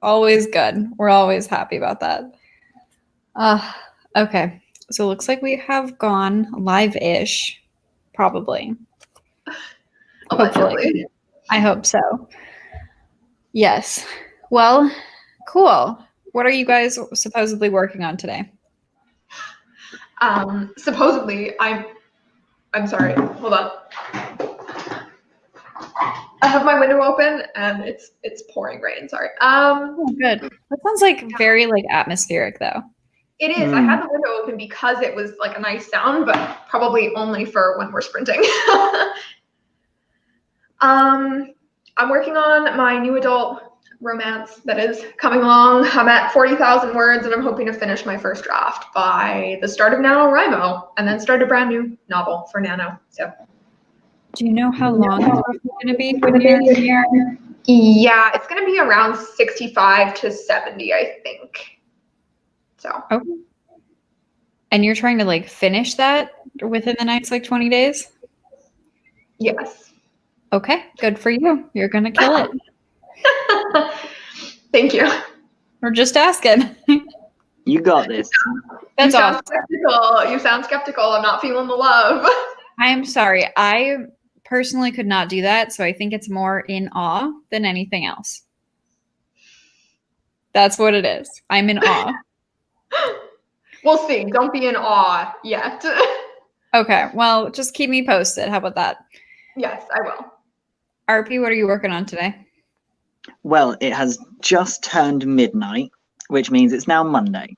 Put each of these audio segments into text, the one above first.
Always good. We're always happy about that. Okay. So it looks like we have gone live-ish, probably. Hopefully. I hope so. Yes. Well, cool. What are you guys supposedly working on today? Supposedly, I'm sorry. Hold on. I have my window open and it's pouring rain. Sorry. Oh, good. That sounds like very like atmospheric though. It is. I had the window open because it was like a nice sound, but probably only for when we're sprinting. I'm working on my new adult romance that is coming along. I'm at 40,000 words and I'm hoping to finish my first draft by the start of NaNoWriMo and then start a brand new novel for Nano. So, do you know how long it's going to be when you're Yeah, it's going to be around 65 to 70, I think. So. Okay. And you're trying to like finish that within the next like 20 days? Yes. Okay, good for you. You're going to kill it. Thank you. We're just asking. You got this. That's awesome. You sound skeptical. I'm not feeling the love. I'm sorry. I personally could not do that, so I think it's more in awe than anything else. That's what it is. I'm in awe. We'll see. Don't be in awe yet. Okay, well, just keep me posted. How about that? Yes, I will. RP, what are you working on today? Well, it has just turned midnight, which means it's now Monday,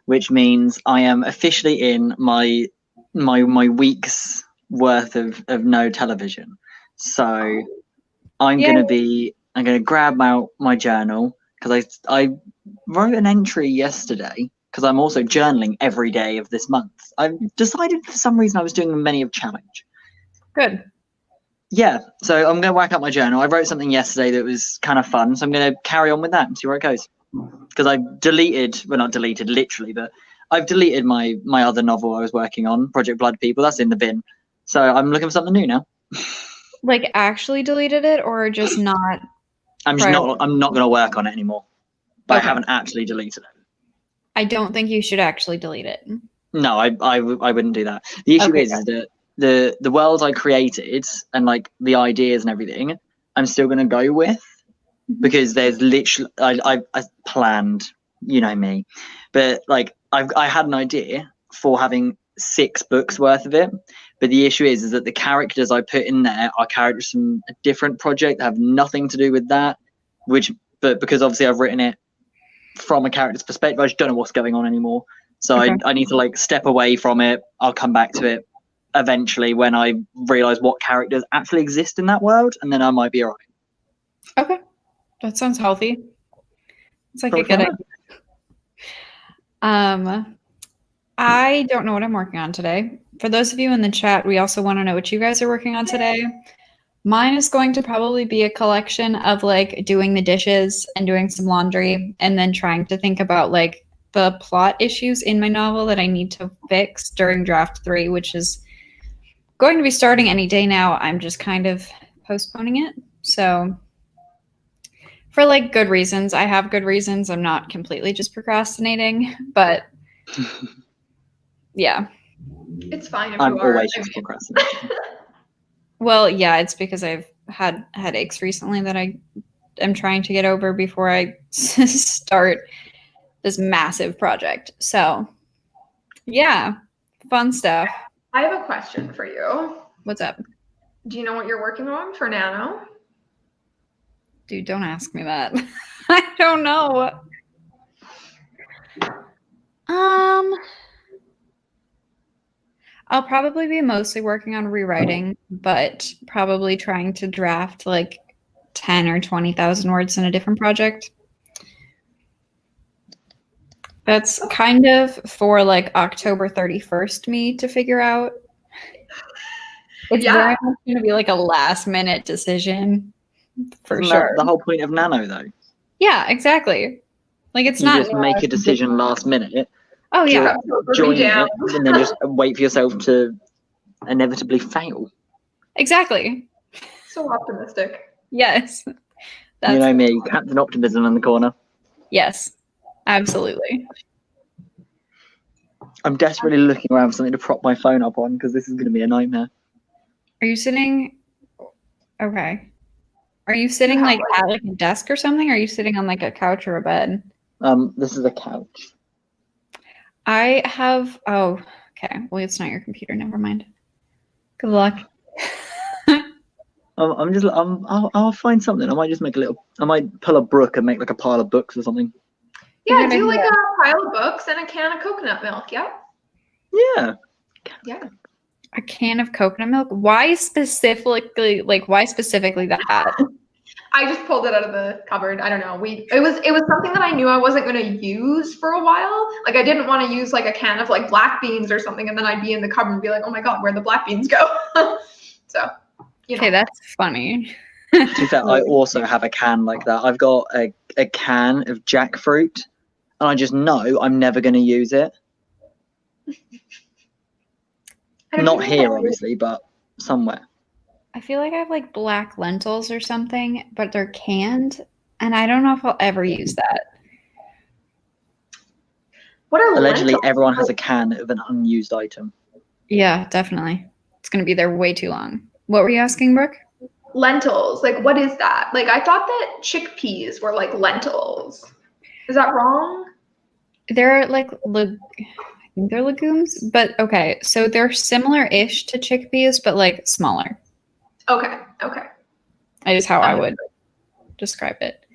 which means I am officially in my week's worth of no television. So I'm gonna grab out my journal because I wrote an entry yesterday because I'm also journaling every day of this month. I've decided for some reason I was doing a many of challenge. Good. Yeah, so I'm going to whack up my journal. I wrote something yesterday that was kind of fun, so I'm going to carry on with that and see where it goes. Because I not deleted literally, but I've deleted my other novel I was working on, Project Blood People. That's in the bin. So I'm looking for something new now. Like actually deleted it or just not? I'm not going to work on it anymore. But okay. I haven't actually deleted it. I don't think you should actually delete it. No, I wouldn't do that. The issue is that the world I created and like the ideas and everything, I'm still going to go with because there's literally I planned, you know me, but like I had an idea for having 6 books worth of it, but the issue is that the characters I put in there are characters from a different project that have nothing to do with that, but because obviously I've written it from a character's perspective, I just don't know what's going on anymore. So I need to like step away from it. I'll come back to it eventually when I realize what characters actually exist in that world, and then I might be all right. Okay, that sounds healthy. It's like a good idea. I don't know what I'm working on today. For those of you in the chat, we also want to know what you guys are working on today. Mine is going to probably be a collection of like doing the dishes and doing some laundry and then trying to think about like the plot issues in my novel that I need to fix during draft 3, which is going to be starting any day now. I'm just kind of postponing it. So for like good reasons, I have good reasons. I'm not completely just procrastinating, but yeah. It's fine if I'm you are. always just procrastinating. Well, yeah, it's because I've had headaches recently that I am trying to get over before I start this massive project. So yeah, fun stuff. I have a question for you. What's up? Do you know what you're working on for Nano? Dude, don't ask me that. I don't know. I'll probably be mostly working on rewriting, but probably trying to draft like 10 or 20,000 words in a different project. That's kind of for like October 31st me to figure out. It's very much going to be like a last minute decision for sure. The whole point of Nano though. Yeah, exactly. Like it's you not just make a decision last minute. Oh yeah. Join it and then just wait for yourself to inevitably fail. Exactly. So optimistic. Yes. You know me, Captain Optimism in the corner. Yes, absolutely. I'm desperately looking around for something to prop my phone up on because this is going to be a nightmare. Are you sitting? Okay. Are you sitting like at like a desk or something? Or are you sitting on like a couch or a bed? This is a couch. I have. Oh, okay. Well, it's not your computer. Never mind. Good luck. I'll find something. I might just make a little. I might pull a Brook and make like a pile of books or something. Yeah, do like a pile of books and a can of coconut milk. Yeah. Yeah. Yeah. A can of coconut milk? Why specifically? Like, why specifically that? I just pulled it out of the cupboard. I don't know. It was something that I knew I wasn't going to use for a while. Like I didn't want to use like a can of like black beans or something, and then I'd be in the cupboard and be like, oh my god, where'd the black beans go? So, you know. Okay, that's funny. To be fair, I also have a can like that. I've got a can of jackfruit, and I just know I'm never going to use it. Not here, obviously, but somewhere. I feel like I have like black lentils or something, but they're canned, and I don't know if I'll ever use that. What are Allegedly, lentils? everyone has a can of an unused item. Yeah, definitely. It's going to be there way too long. What were you asking, Brooke? Lentils. Like, what is that? Like, I thought that chickpeas were like lentils. Is that wrong? They're like, I think they're legumes, but okay. So they're similar-ish to chickpeas, but like smaller. Okay. That is how I would describe it.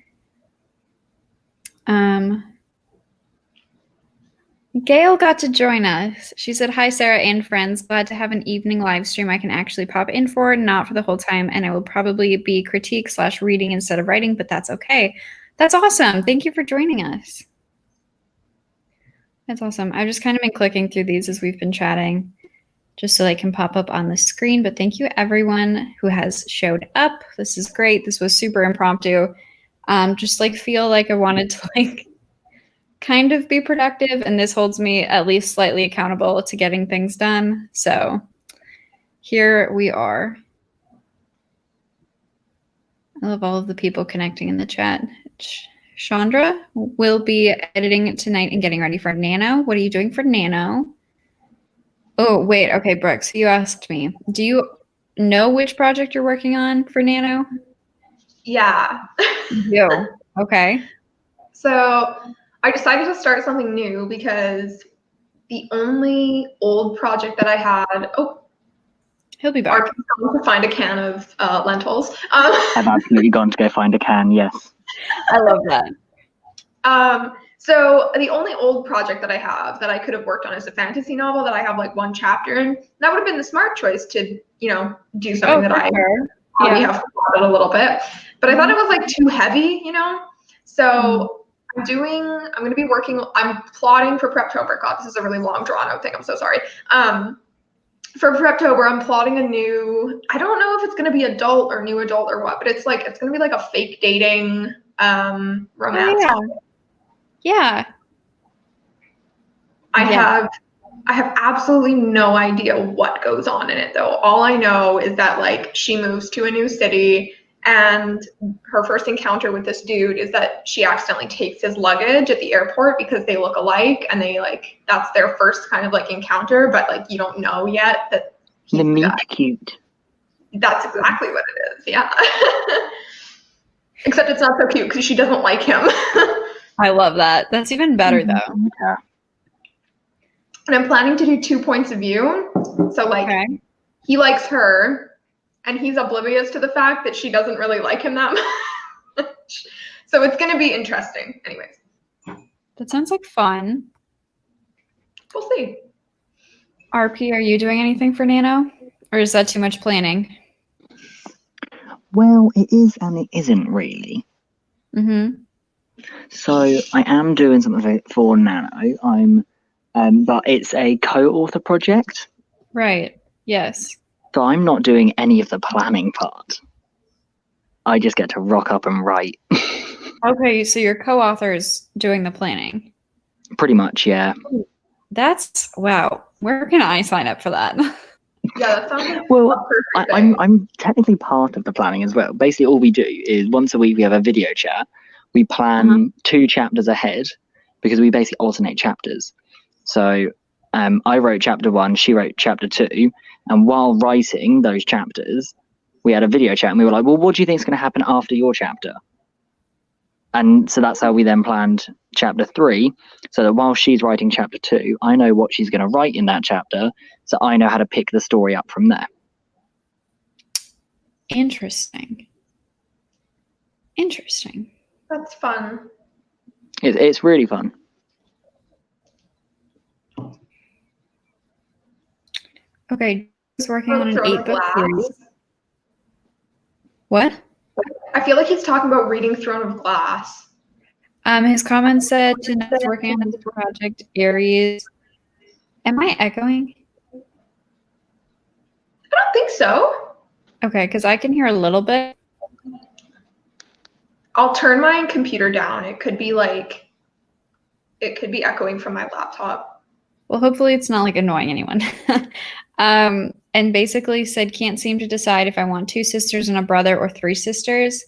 Gail got to join us. She said, hi, Sarah and friends. Glad to have an evening live stream I can actually pop in for, not for the whole time. And I will probably be critique/reading instead of writing, but that's okay. That's awesome. Thank you for joining us. That's awesome. I've just kind of been clicking through these as we've been chatting, just so they can pop up on the screen. But thank you, everyone who has showed up. This is great. This was super impromptu. Just like feel like I wanted to like kind of be productive, and this holds me at least slightly accountable to getting things done. So here we are. I love all of the people connecting in the chat. Chandra will be editing it tonight and getting ready for Nano. What are you doing for Nano? Oh, wait. Okay, Brooke, so you asked me. Do you know which project you're working on for Nano? Yeah. You. Okay. So I decided to start something new because the only old project that I had. Oh, he'll be back. To find a can of lentils. I've absolutely gone to go find a can. Yes. I love that. So the only old project that I have that I could have worked on is a fantasy novel that I have like one chapter in. That would have been the smart choice to, do something that I probably have plotted a little bit. But I thought it was like too heavy, So I'm going to be I'm plotting for Preptober. God, this is a really long drawn out thing. I'm so sorry. For Preptober, I'm plotting a new, I don't know if it's going to be adult or new adult or what, but it's going to be like a fake dating romance. Yeah. I have absolutely no idea what goes on in it though. All I know is that like she moves to a new city, and her first encounter with this dude is that she accidentally takes his luggage at the airport because they look alike, and they like, that's their first kind of like encounter, but like you don't know yet that the meet cute. That's exactly what it is. Yeah. Except it's not so cute because she doesn't like him. I love that. That's even better though. Yeah. And I'm planning to do 2 points of view. So like he likes her and he's oblivious to the fact that she doesn't really like him that much. So it's going to be interesting. Anyways. That sounds like fun. We'll see. RP, are you doing anything for Nano? Or is that too much planning? Well, it is and it isn't really. Mm-hmm. So I am doing something for Nano. But it's a co-author project. Right. Yes. So I'm not doing any of the planning part. I just get to rock up and write. Okay, so your co-author is doing the planning. Pretty much, yeah. That's wow. Where can I sign up for that? Yeah, that sounds like well. I'm technically part of the planning as well. Basically, all we do is once a week we have a video chat we plan 2 chapters ahead because we basically alternate chapters. So I wrote chapter 1, she wrote chapter 2, and while writing those chapters, we had a video chat and we were like, well, what do you think is going to happen after your chapter? And so that's how we then planned chapter 3, so that while she's writing chapter 2, I know what she's going to write in that chapter, so I know how to pick the story up from there. Interesting. That's fun. It's really fun. Okay, he's working Or on an Throne of 8-book Glass. series. What? I feel like he's talking about reading Throne of Glass. His comment said Jeanette's working on his project Aries. Am I echoing? I don't think so. Okay, because I can hear a little bit. I'll turn my computer down. It could be echoing from my laptop. Well, hopefully it's not like annoying anyone. And basically said can't seem to decide if I want 2 sisters and a brother or 3 sisters.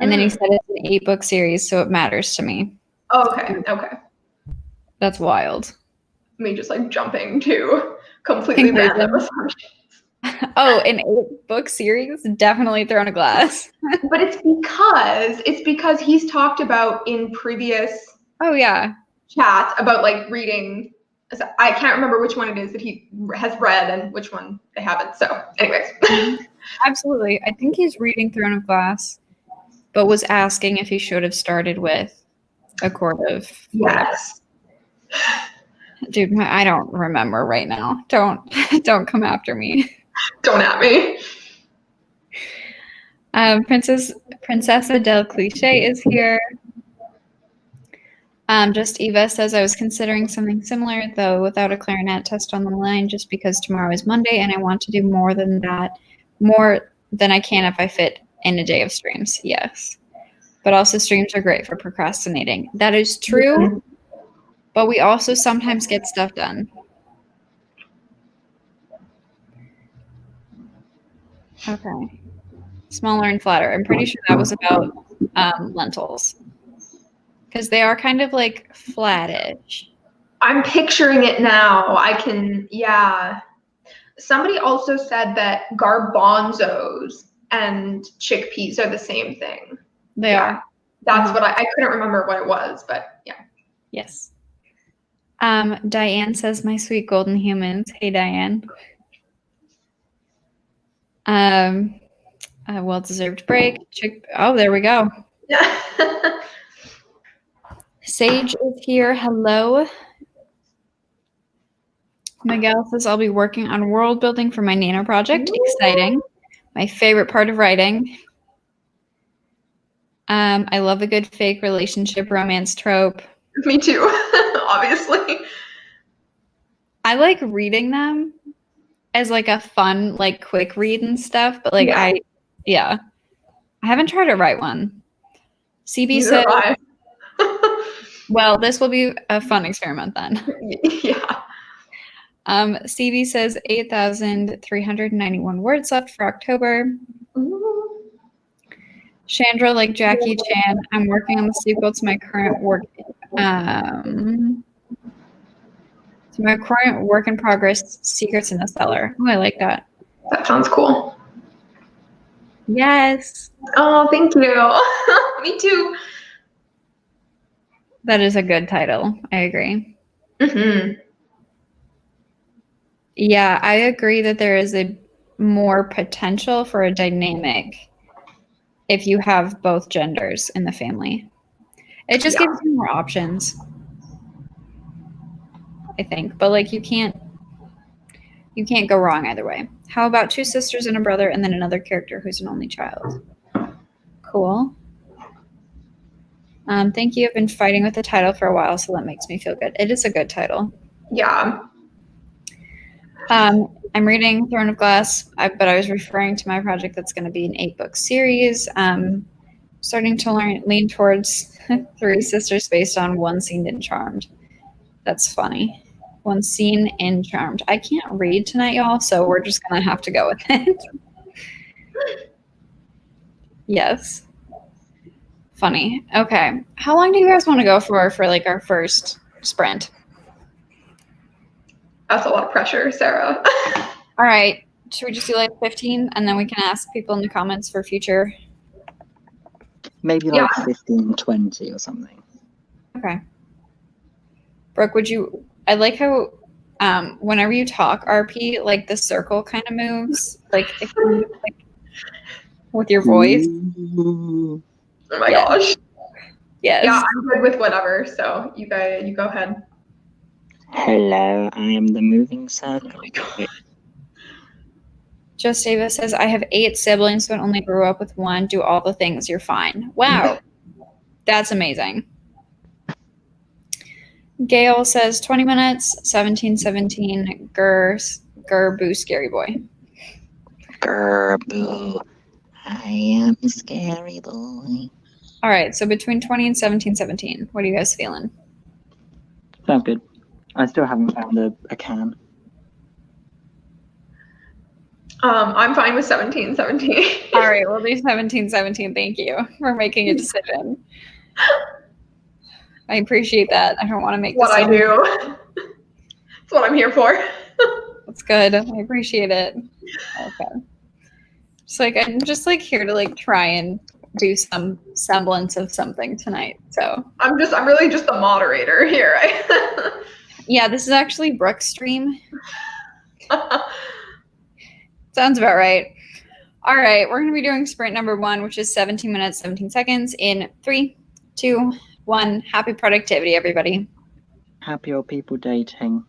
And then he said it's an 8-book series, so it matters to me. Oh, okay. That's wild. Me just like jumping to completely random assumptions. Oh, an 8-book series? Definitely Throne of Glass. But it's because he's talked about in previous Oh, yeah. chats about like reading. I can't remember which one it is that he has read and which one they haven't. So, anyways. Absolutely. I think he's reading Throne of Glass, but was asking if he should have started with A Court of whatever. Yes. Dude, I don't remember right now. Don't come after me. Don't at me. Princessa del Cliché is here. Just Eva says I was considering something similar, though without a clarinet test on the line, just because tomorrow is Monday and I want to do more than I can if I fit in a day of streams. Yes. But also streams are great for procrastinating. That is true, but we also sometimes get stuff done. Okay. Smaller and flatter. I'm pretty sure that was about lentils. Because they are kind of like flattish. I'm picturing it now. Yeah. Somebody also said that garbanzos and chickpeas are the same thing. They are. That's what I couldn't remember what it was, but yeah. Yes. Diane says, my sweet golden humans. Hey, Diane. A well-deserved break. Oh, there we go. Yeah. Sage is here. Hello. Miguel says, I'll be working on world building for my Nano project. Exciting. My favorite part of writing. I love a good fake relationship romance trope. Me too, obviously. I like reading them as like a fun, like quick read and stuff, but like I haven't tried to write one. CB said, well, this will be a fun experiment then. Yeah. CB says 8,391 words left for October. Ooh. Chandra, like Jackie Chan, I'm working on the sequel to my current work. To my current work in progress, Secrets in the Cellar. Oh, I like that. That sounds cool. Yes. Oh, thank you. Me too. That is a good title. I agree. Mm-hmm. Yeah, I agree that there is a more potential for a dynamic if you have both genders in the family. It just gives you more options, I think. But like you can't go wrong either way. How about 2 sisters and a brother and then another character who's an only child? Cool. Thank you. I've been fighting with the title for a while, so that makes me feel good. It is a good title. Yeah. I'm reading Throne of Glass, but I was referring to my project that's going to be an 8-book series. Starting to lean towards 3 sisters based on one scene in Charmed. That's funny. One scene in Charmed. I can't read tonight, y'all, so we're just going to have to go with it. Yes. Funny. Okay. How long do you guys want to go for like our first sprint? That's a lot of pressure, Sarah. All right. Should we just do like 15 and then we can ask people in the comments for future? Maybe like 15, 20 or something. Okay. Brooke, I like how whenever you talk RP, like the circle kind of moves, like, with your voice. Ooh. Oh my gosh. Yes. Yeah, I'm good with whatever. So you go ahead. Hello, I am the moving circle. Oh my God. Just Davis says, I have 8 siblings, but only grew up with 1. Do all the things. You're fine. Wow. That's amazing. Gail says 20 minutes, 1717, Gur boo scary boy. Gerbu, I am a scary boy. All right, so between 20 and 1717, what are you guys feeling? Sounds good. I still haven't found a can. I'm fine with 1717. All right, we'll do 1717. Thank you for making a decision. I appreciate that. I don't want to make what I decisions. do. That's what I'm here for. That's good. I appreciate it. Okay. I'm just like here to like try and do some semblance of something tonight. So I'm really just the moderator here, right? yeah, this is actually Brook's stream. Sounds about right. All right, we're going to be doing sprint number 1, which is 17 minutes, 17 seconds in 3, 2, 1. Happy productivity, everybody. Happy old people dating.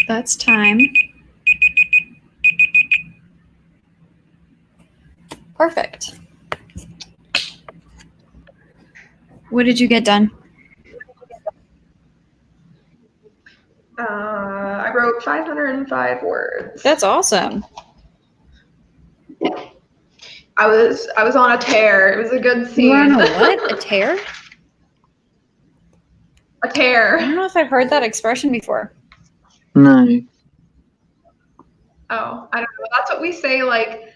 That's time. Perfect. What did you get done? I wrote 505 words. That's awesome. I was on a tear. It was a good scene. You were on a what? A tear? A tear. I don't know if I've heard that expression before. No. Oh, I don't know. That's what we say, like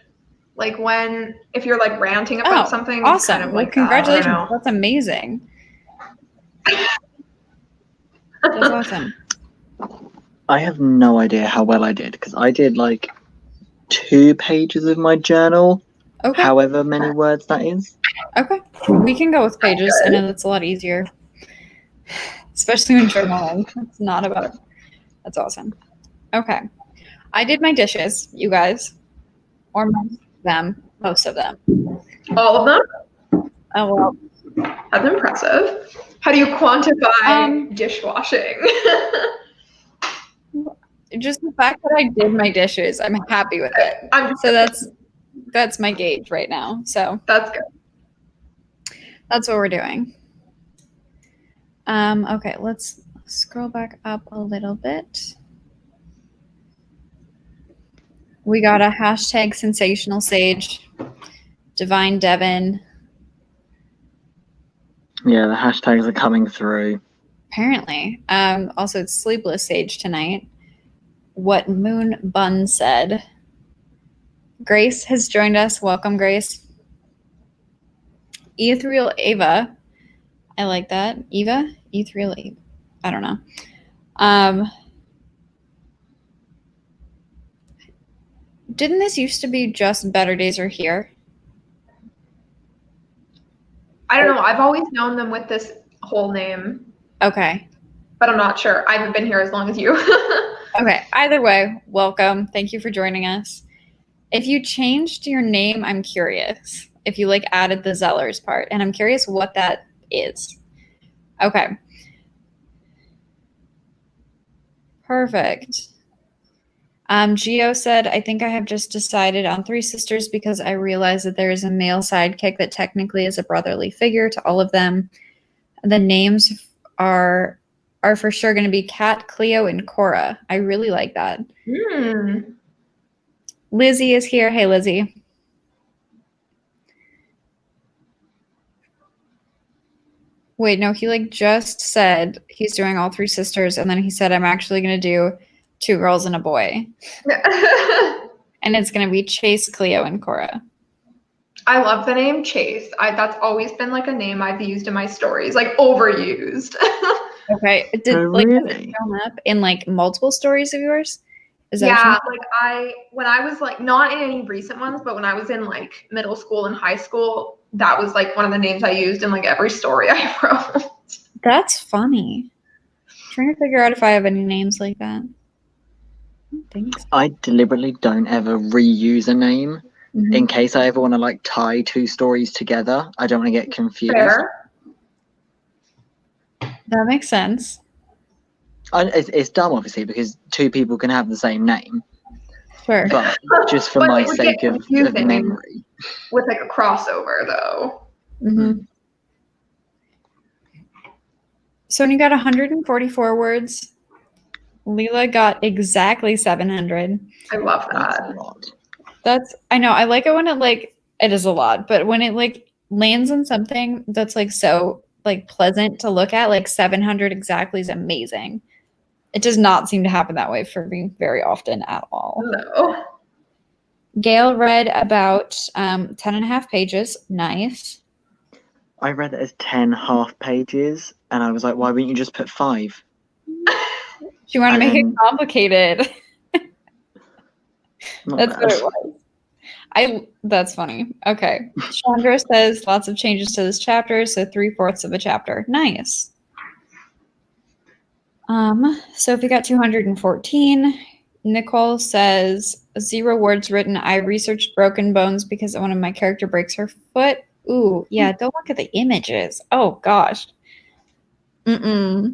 when if you're like ranting about something. It's Awesome. kind of Well, like congratulations. that. I don't know. That's amazing. That's awesome. I have no idea how well I did because I did like 2 pages of my journal, Okay. however many words that is. Okay. We can go with pages. I know that's a lot easier. Especially when journaling. It's not about. That's awesome. Okay. I did my dishes, you guys. Or most of them. Most of them. All of them? Oh, well. That's impressive. How do you quantify dishwashing? Just the fact that I did my dishes, I'm happy with it. So that's my gauge right now. So that's good. That's what we're doing. Okay, let's scroll back up a little bit. We got a hashtag sensational sage, Divine Devon. Yeah, the hashtags are coming through. Apparently. Also, it's Sleepless Sage tonight. What Moon Bun said. Grace has joined us. Welcome, Grace. Ethereal Ava. I like that. Eva? Ethereal Eva. I don't know. Didn't this used to be just Better Days Are Here? I don't know. I've always known them with this whole name. Okay. But I'm not sure. I haven't been here as long as you. Okay. Either way, welcome. Thank you for joining us. If you changed your name, I'm curious. If you like added the Zellers part, and I'm curious what that is. Okay. Perfect. Gio said, I think I have just decided on Three Sisters because I realize that there is a male sidekick that technically is a brotherly figure to all of them. The names are for sure going to be Kat, Cleo, and Cora. I really like that. Lizzie is here. Hey, Lizzie. Wait, no, he like just said he's doing all Three Sisters, and then he said, I'm actually going to do Two Girls and a Boy. And it's going to be Chase, Cleo, and Cora. I love the name Chase. That's always been like a name I've used in my stories, like overused. Okay. Really? Shown up in like multiple stories of yours? Is that yeah, like when I was like not in any recent ones, but when I was in like middle school and high school, that was like one of the names I used in like every story I wrote. That's funny. I'm trying to figure out if I have any names like that. I don't think so. I deliberately don't ever reuse a name in case I ever want to like tie 2 stories together. I don't want to get confused. Fair. That makes sense. It's dumb, obviously, because 2 people can have the same name. Sure. But just for But my it would sake get of confusing memory. with like a crossover, though. So when you got 144 words, Leela got exactly 700. I love That's that. a lot. I know. I like it when it is a lot, but when it like lands on something that's like so like pleasant to look at, like 700 exactly is amazing. It does not seem to happen that way for me very often at all. No. Gail read about 10 and a half pages. Nice. I read it as 10 half pages, and I was like, why wouldn't you just put 5? She wanted to make it complicated. That's what it was. That's funny. Okay. Chandra says lots of changes to this chapter, so 3/4 of a chapter. Nice. Sophie got 214. Nicole says 0 words written. I researched broken bones because one of my character breaks her foot. Ooh, yeah, don't look at the images. Oh gosh. Okay,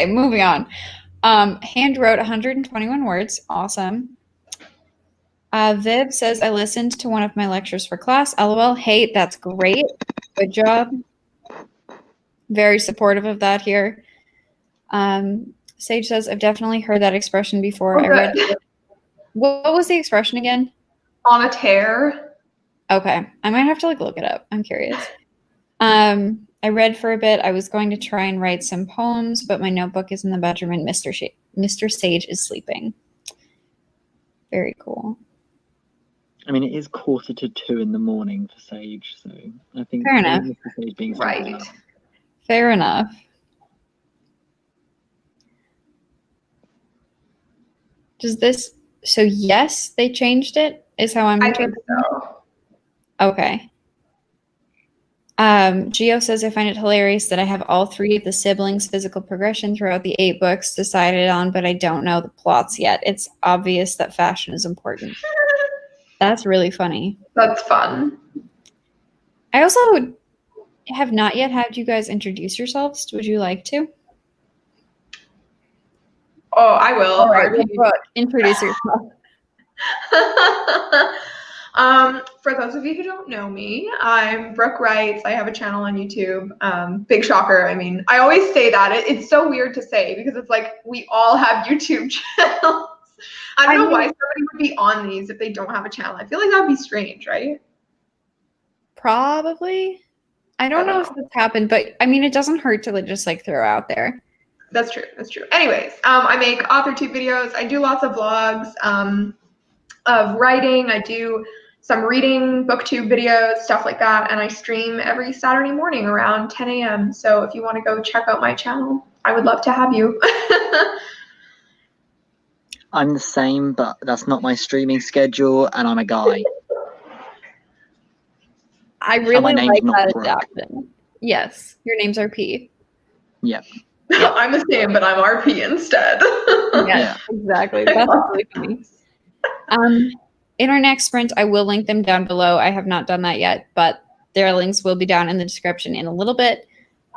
moving on. Hand wrote 121 words. Awesome. Viv says, I listened to one of my lectures for class. LOL. Hey, that's great. Good job. Very supportive of that here. Sage says, I've definitely heard that expression before. Oh, I read. What was the expression again? On a tear. Okay. I might have to look it up. I'm curious. I read for a bit. I was going to try and write some poems, but my notebook is in the bedroom and Mr. Sage is sleeping. Very cool. I mean, it is 1:45 in the morning for Sage, so I think Fair enough. Mr. Sage being Right. Fair enough. Does this... So yes, they changed it, is how I'm I think interpreting it? so. Okay. Gio says, I find it hilarious that I have all 3 of the siblings' physical progression throughout the 8 books decided on, but I don't know the plots yet. It's obvious that fashion is important. That's really funny. That's fun. I also have not yet had you guys introduce yourselves. Would you like to? Oh, I will. All right, Brooke, introduce yourself. For those of you who don't know me, I'm Brook Writes. I have a channel on YouTube. Big shocker. I mean, I always say that. It's so weird to say because it's like we all have YouTube channels. I don't know why somebody would be on these if they don't have a channel. I feel like that would be strange, right? Probably. I don't know if that's happened, but I mean, it doesn't hurt to just throw out there. That's true. That's true. Anyways, I make AuthorTube videos. I do lots of vlogs of writing. I do some reading, booktube videos, stuff like that. And I stream every Saturday morning around 10 a.m. So if you want to go check out my channel, I would love to have you. I'm the same, but that's not my streaming schedule, and I'm a guy. I really like that Brooke. adaptation. Yes, your names are P. Yep. I'm the same, but I'm RP instead. Yes, exactly. That's really funny. In our next sprint, I will link them down below. I have not done that yet, but their links will be down in the description in a little bit.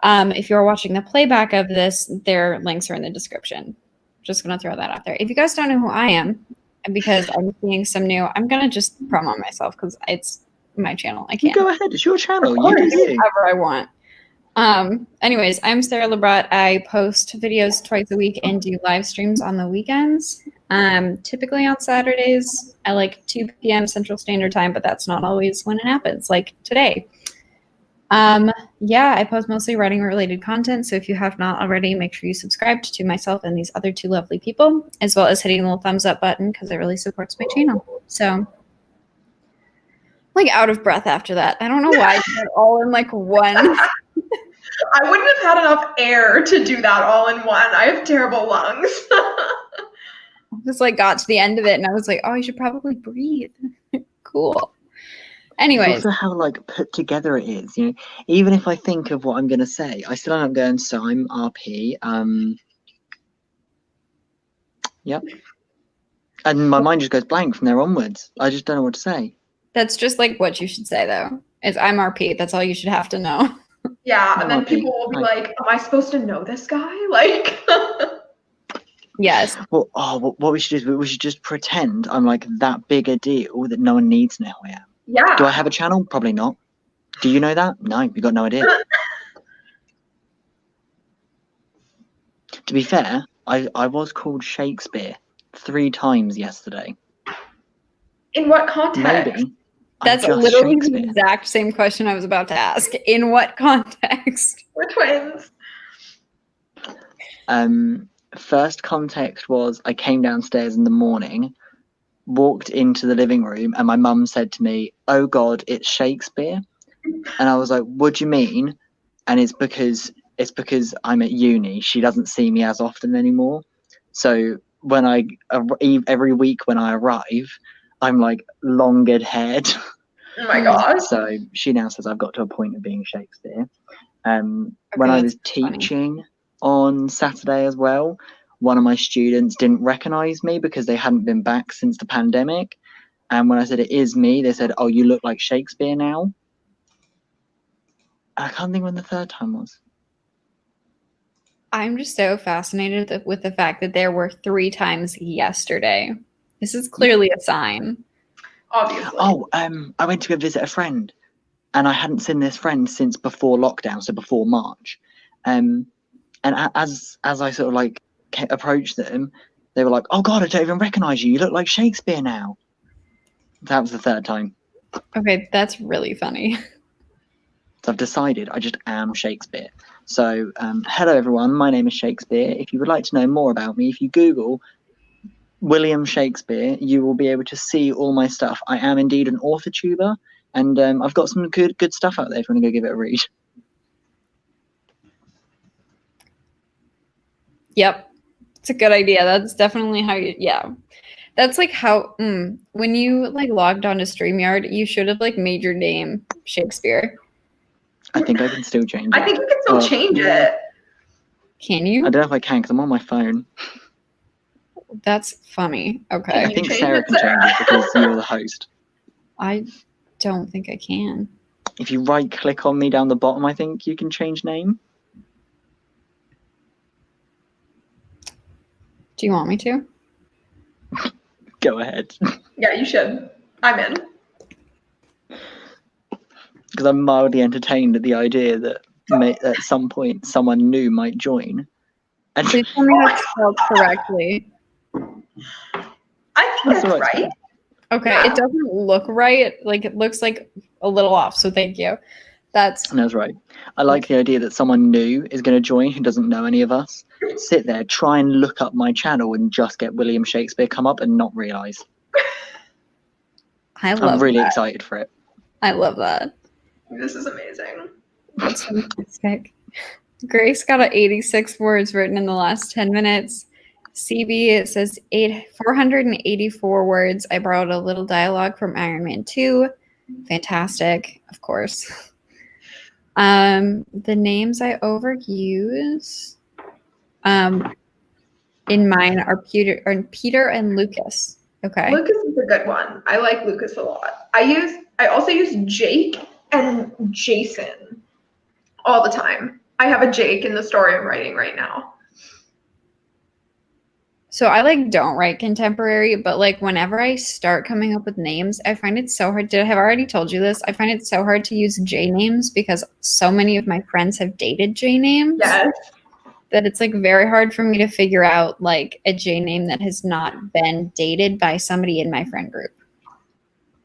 If you're watching the playback of this, their links are in the description. Just going to throw that out there. If you guys don't know who I am, because I'm seeing some new, I'm going to just promote myself because it's my channel. I can't. You go ahead. It's your channel. You do whatever I want. Anyways, I'm Sarah Lebrat. I post videos twice a week and do live streams on the weekends. Typically on Saturdays at 2 p.m. Central Standard Time, but that's not always when it happens, like today. Yeah, I post mostly writing related content. So if you have not already, make sure you subscribe to myself and these other 2 lovely people, as well as hitting the little thumbs up button because it really supports my channel. So out of breath after that. I don't know why they're all in one. I wouldn't have had enough air to do that all in one. I have terrible lungs. Just got to the end of it and I was like, oh, I should probably breathe. Cool. Anyways. It's also how put together it is, you know. Even if I think of what I'm gonna say, I still end up going, so I'm RP. Yep. And my mind just goes blank from there onwards. I just don't know what to say. That's just what you should say though. Is I'm RP. That's all you should have to know. Yeah, and then people will be like, am I supposed to know this guy? Yes. Well, what we should do is we should just pretend I'm that big a deal that no one needs to know who I am. Yeah. Do I have a channel? Probably not. Do you know that? No, you got no idea. To be fair, I was called Shakespeare 3 times yesterday. In what context? Maybe. That's literally the exact same question I was about to ask. In what context? We're twins. First context was I came downstairs in the morning, walked into the living room, and my mum said to me, "Oh God, it's Shakespeare." And I was like, "What do you mean?" And it's because I'm at uni. She doesn't see me as often anymore. So when every week when I arrive, I'm longer haired. Oh my God. So she now says I've got to a point of being Shakespeare. When I was teaching on Saturday as well, one of my students didn't recognize me because they hadn't been back since the pandemic. And when I said it is me, they said, "Oh, you look like Shakespeare now." I can't think when the third time was. I'm just so fascinated with the fact that there were 3 times yesterday. This is clearly a sign. Obviously. Oh, I went to go visit a friend, and I hadn't seen this friend since before lockdown, so before March. And as I sort of like approached them, they were like, "Oh God, I don't even recognise you. You look like Shakespeare now." That was the 3rd time. Okay, that's really funny. So I've decided I just am Shakespeare. So hello everyone, my name is Shakespeare. If you would like to know more about me, if you Google William Shakespeare, you will be able to see all my stuff. I am indeed an author tuber, and I've got some good stuff out there if you want to go give it a read. Yep. It's a good idea. That's definitely how you, yeah. That's like how, when you like logged on to StreamYard, you should have like made your name Shakespeare. I think I can still change it. I think you can still change it. Can you? I don't know if I can because I'm on my phone. That's funny. Okay. I think Sarah can change it because you're the host. I don't think I can. If you right click on me down the bottom, I think you can change name. Do you want me to? Go ahead. Yeah, you should. I'm in. Because I'm mildly entertained at the idea that at some point someone new might join. And Please tell me that's spelled correctly. I think that's right. Okay, Yeah. it doesn't look right. Like it looks like a little off, so thank you. That's right. I like the idea that someone new is going to join who doesn't know any of us. Sit there, try and look up my channel and just get William Shakespeare come up and not realise. I'm really excited for it. I love that. This is amazing. That's fantastic. Grace got 86 words written in the last 10 minutes. CB, it says 484 words. I borrowed a little dialogue from Iron Man 2. Fantastic, of course. The names I overuse in mine are Peter and Lucas. Okay. Lucas is a good one. I like Lucas a lot. I also use Jake and Jason all the time. I have a Jake in the story I'm writing right now. So I like don't write contemporary, but like whenever I start coming up with names, I find it so hard. Did I have already told you this? I find it so hard to use J names because so many of my friends have dated J names. Yes. That it's like very hard for me to figure out like a J name that has not been dated by somebody in my friend group.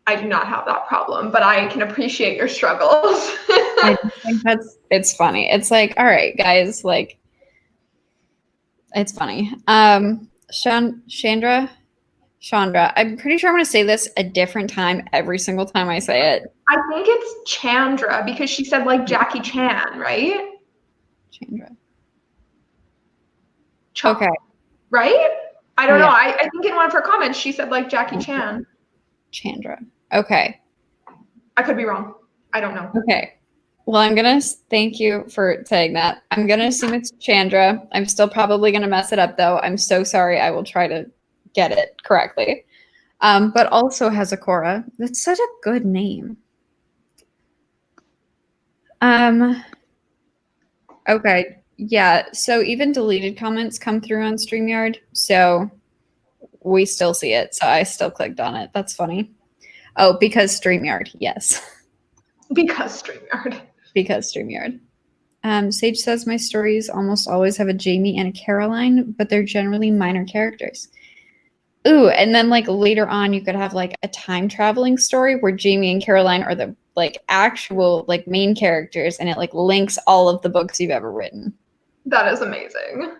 I do not have that problem, but I can appreciate your struggles. I think it's funny. It's like, all right, guys, like it's funny. Chandra, I'm pretty sure I'm going to say this a different time every single time I say it. I think it's Chandra because she said like Jackie Chan, right? Chandra. Okay. Right? I don't know. I think in one of her comments she said like Jackie Chan. Chandra. Okay. I could be wrong. I don't know. Okay. Well, I'm going to thank you for saying that. I'm going to assume it's Chandra. I'm still probably going to mess it up, though. I'm so sorry. I will try to get it correctly. But also Hezakora. That's such a good name. Okay. Yeah. So even deleted comments come through on StreamYard. So we still see it. So I still clicked on it. That's funny. Oh, because StreamYard. Yes. Because StreamYard. Because StreamYard. Sage says my stories almost always have a Jamie and a Caroline, but they're generally minor characters. Ooh, and then like later on you could have like a time traveling story where Jamie and Caroline are the like actual like main characters and it like links all of the books you've ever written. That is amazing.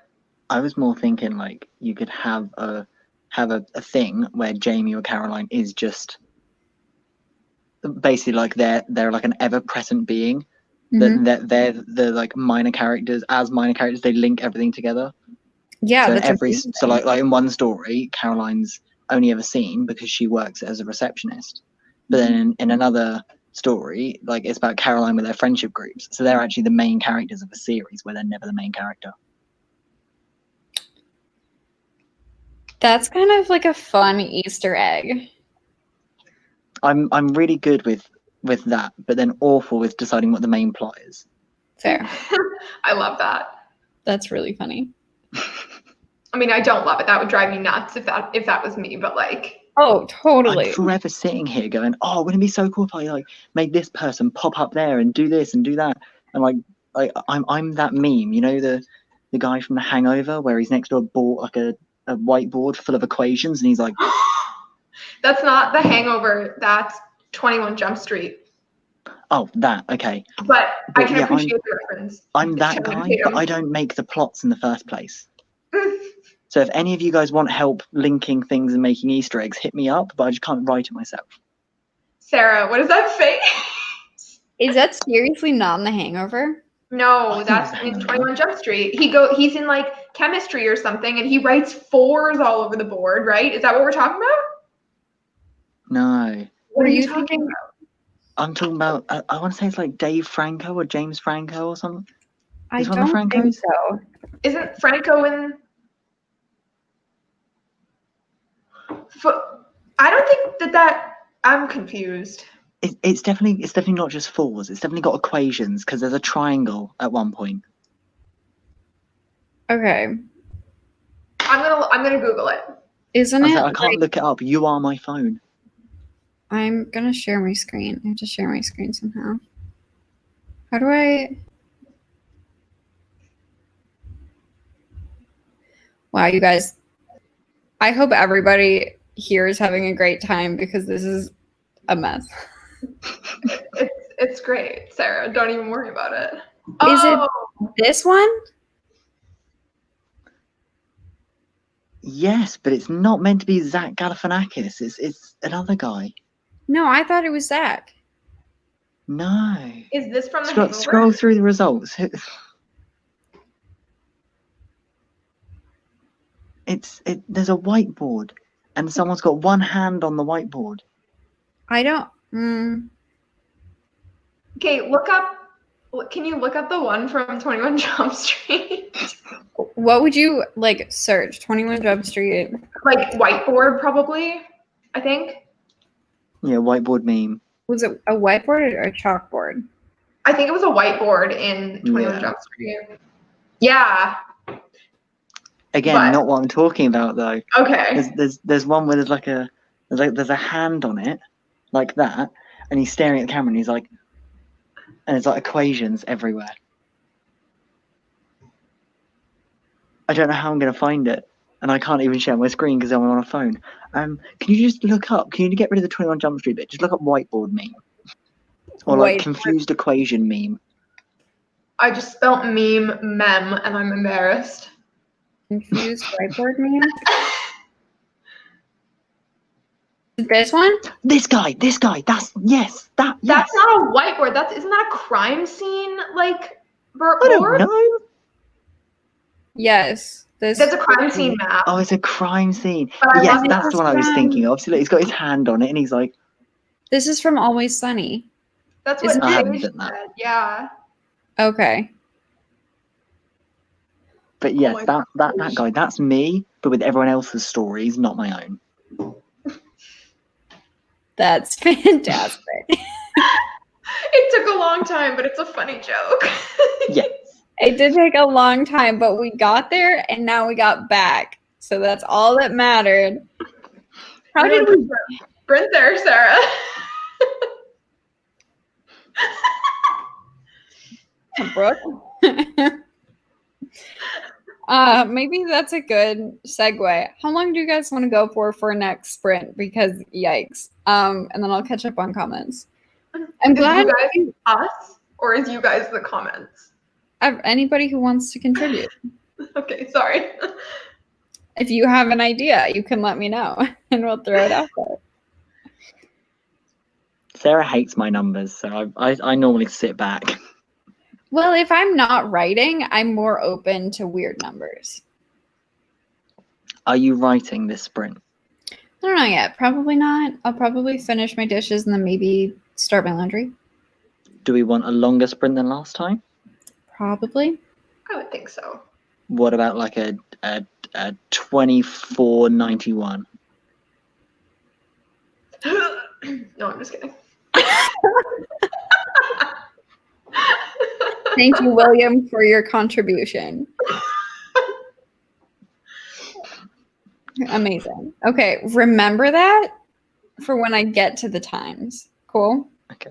I was more thinking like you could have a thing where Jamie or Caroline is just basically like they're like an ever-present being. That they're the like minor characters. As minor characters, they link everything together. Yeah, so that's so like in one story, Caroline's only ever seen because she works as a receptionist. But then in another story, like it's about Caroline with their friendship groups. So they're actually the main characters of a series where they're never the main character. That's kind of like a fun Easter egg. I'm really good with that, but then awful with deciding what the main plot is. Fair. I love that. That's really funny. I mean, I don't love it. That would drive me nuts if that was me, but like. Oh, totally. I'm forever sitting here going, oh, wouldn't it be so cool if I like made this person pop up there and do this and do that? And like I'm that meme, you know, the guy from The Hangover where he's next to a board, like a whiteboard full of equations, and he's like, That's not The Hangover. That's 21 Jump Street. oh, that, okay. But I can yeah, appreciate the reference. I'm that guy, but I don't make the plots in the first place. So if any of you guys want help linking things and making Easter eggs, hit me up, but I just can't write it myself. Sarah, what is that face? Is that seriously not in The Hangover? No, that's in 21 Jump Street. He's in like chemistry or something, and he writes 4s all over the board, right? Is that what we're talking about? No. What are you talking about? I'm talking about, I want to say it's like Dave Franco or James Franco or something. I don't think so. Isn't Franco in... I don't think that I'm confused. It's definitely not just 4s. It's definitely got equations because there's a triangle at one point. Okay. I'm gonna Google it. Isn't it? I can't look it up. You are my phone. I'm gonna share my screen. I have to share my screen somehow. How do I? Wow, you guys. I hope everybody here is having a great time because this is a mess. It's great, Sarah. Don't even worry about it. Is it this one? Yes, but it's not meant to be Zach Galifianakis. It's another guy. No, I thought it was Zach. No. Is this from the Hangover? Scroll through the results. There's a whiteboard, and someone's got one hand on the whiteboard. I don't. Okay, can you look up the one from 21 Jump Street? What would you like search? 21 Jump Street. Like whiteboard, probably, I think. Yeah, whiteboard meme. Was it a whiteboard or a chalkboard? I think it was a whiteboard in 21 Jump Street. Yeah. Again, not what I'm talking about though. Okay. There's one where there's a hand on it, like that, and he's staring at the camera and he's like, and it's like equations everywhere. I don't know how I'm gonna find it, and I can't even share my screen because I'm on a phone. Can you just look up? Can you get rid of the 21 Jump Street bit? Just look up whiteboard meme, or like confused equation meme. I just spelt meme, and I'm embarrassed. Confused whiteboard meme. This one? This guy. That's yes. That's not a whiteboard. Isn't that a crime scene? Like, board? I don't know. Yes. That's a crime scene map. Oh, it's a crime scene. Yes, that's the one I was thinking of. So he's got his hand on it, and he's like, "This is from Always Sunny." That's what I haven't said. done that. Yeah. Okay. But yes, that guy, that's me, but with everyone else's stories, not my own. That's fantastic. It took a long time, but it's a funny joke. Yes. It did take a long time, but we got there and now we got back. So that's all that mattered. How did we sprint there, Sarah? Brooke? Maybe that's a good segue. How long do you guys want to go for a next sprint? Because yikes. And then I'll catch up on comments. I'm glad you guys us or is you guys the comments? Anybody who wants to contribute. Okay, sorry. If you have an idea, you can let me know and we'll throw it out there. Sarah hates my numbers, so I normally sit back. Well, if I'm not writing, I'm more open to weird numbers. Are you writing this sprint? I don't know yet. Probably not. I'll probably finish my dishes and then maybe start my laundry. Do we want a longer sprint than last time? I Probably. would think so. What about like a 24:91? No, I'm just kidding. Thank you, William, for your contribution. Amazing. Okay, remember that for when I get to the times. Cool? Okay.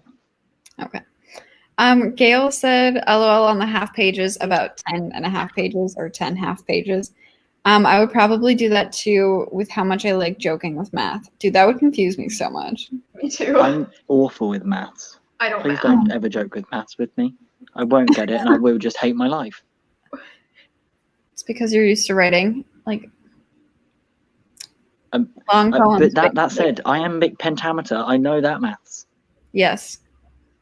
Okay. Gail said, LOL on the half pages, about 10 and a half pages or 10 half pages. I would probably do that too with how much I like joking with math. Dude, that would confuse me so much. Me too. I'm awful with maths. I don't Please math. don't ever joke with maths with me. I won't get it, and I will just hate my life. It's because you're used to writing like long poems. But that said, iambic pentameter. I know that maths. Yes,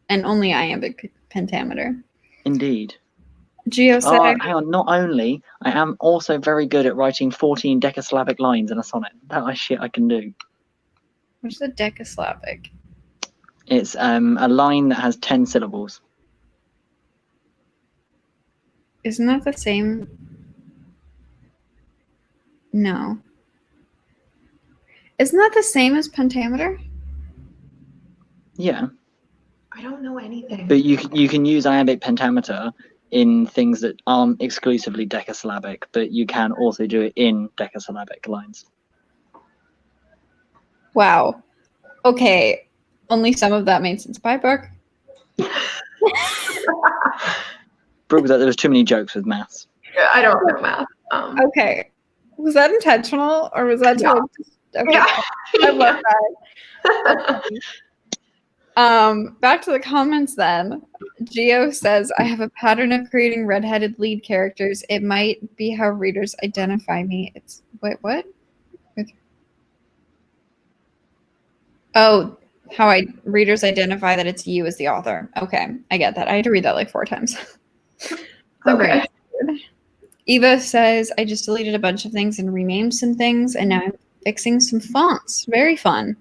and only iambic pentameter. Indeed. Geo said, Oh, hang on. Not only, I am also very good at writing 14 decasyllabic lines in a sonnet. That shit I can do. what's the decasyllabic? It's a line that has 10 syllables. Isn't that the same? No. Isn't that the same as pentameter? Yeah. I don't know anything. But you can use iambic pentameter in things that aren't exclusively decasyllabic, but you can also do it in decasyllabic lines. Wow. Okay. Only some of that made sense. Bye, Brooke. Brooke was like, there was too many jokes with maths. I don't know math. Okay. Was that intentional or was that to Yeah. like okay. Yeah. I love that. Back to the comments then. Geo says, I have a pattern of creating redheaded lead characters. It might be how readers identify me. It's wait, what? Oh, how readers identify that it's you as the author. Okay, I get that. I had to read that like 4 times. Okay. Eva says, I just deleted a bunch of things and renamed some things, and now I'm fixing some fonts. Very fun.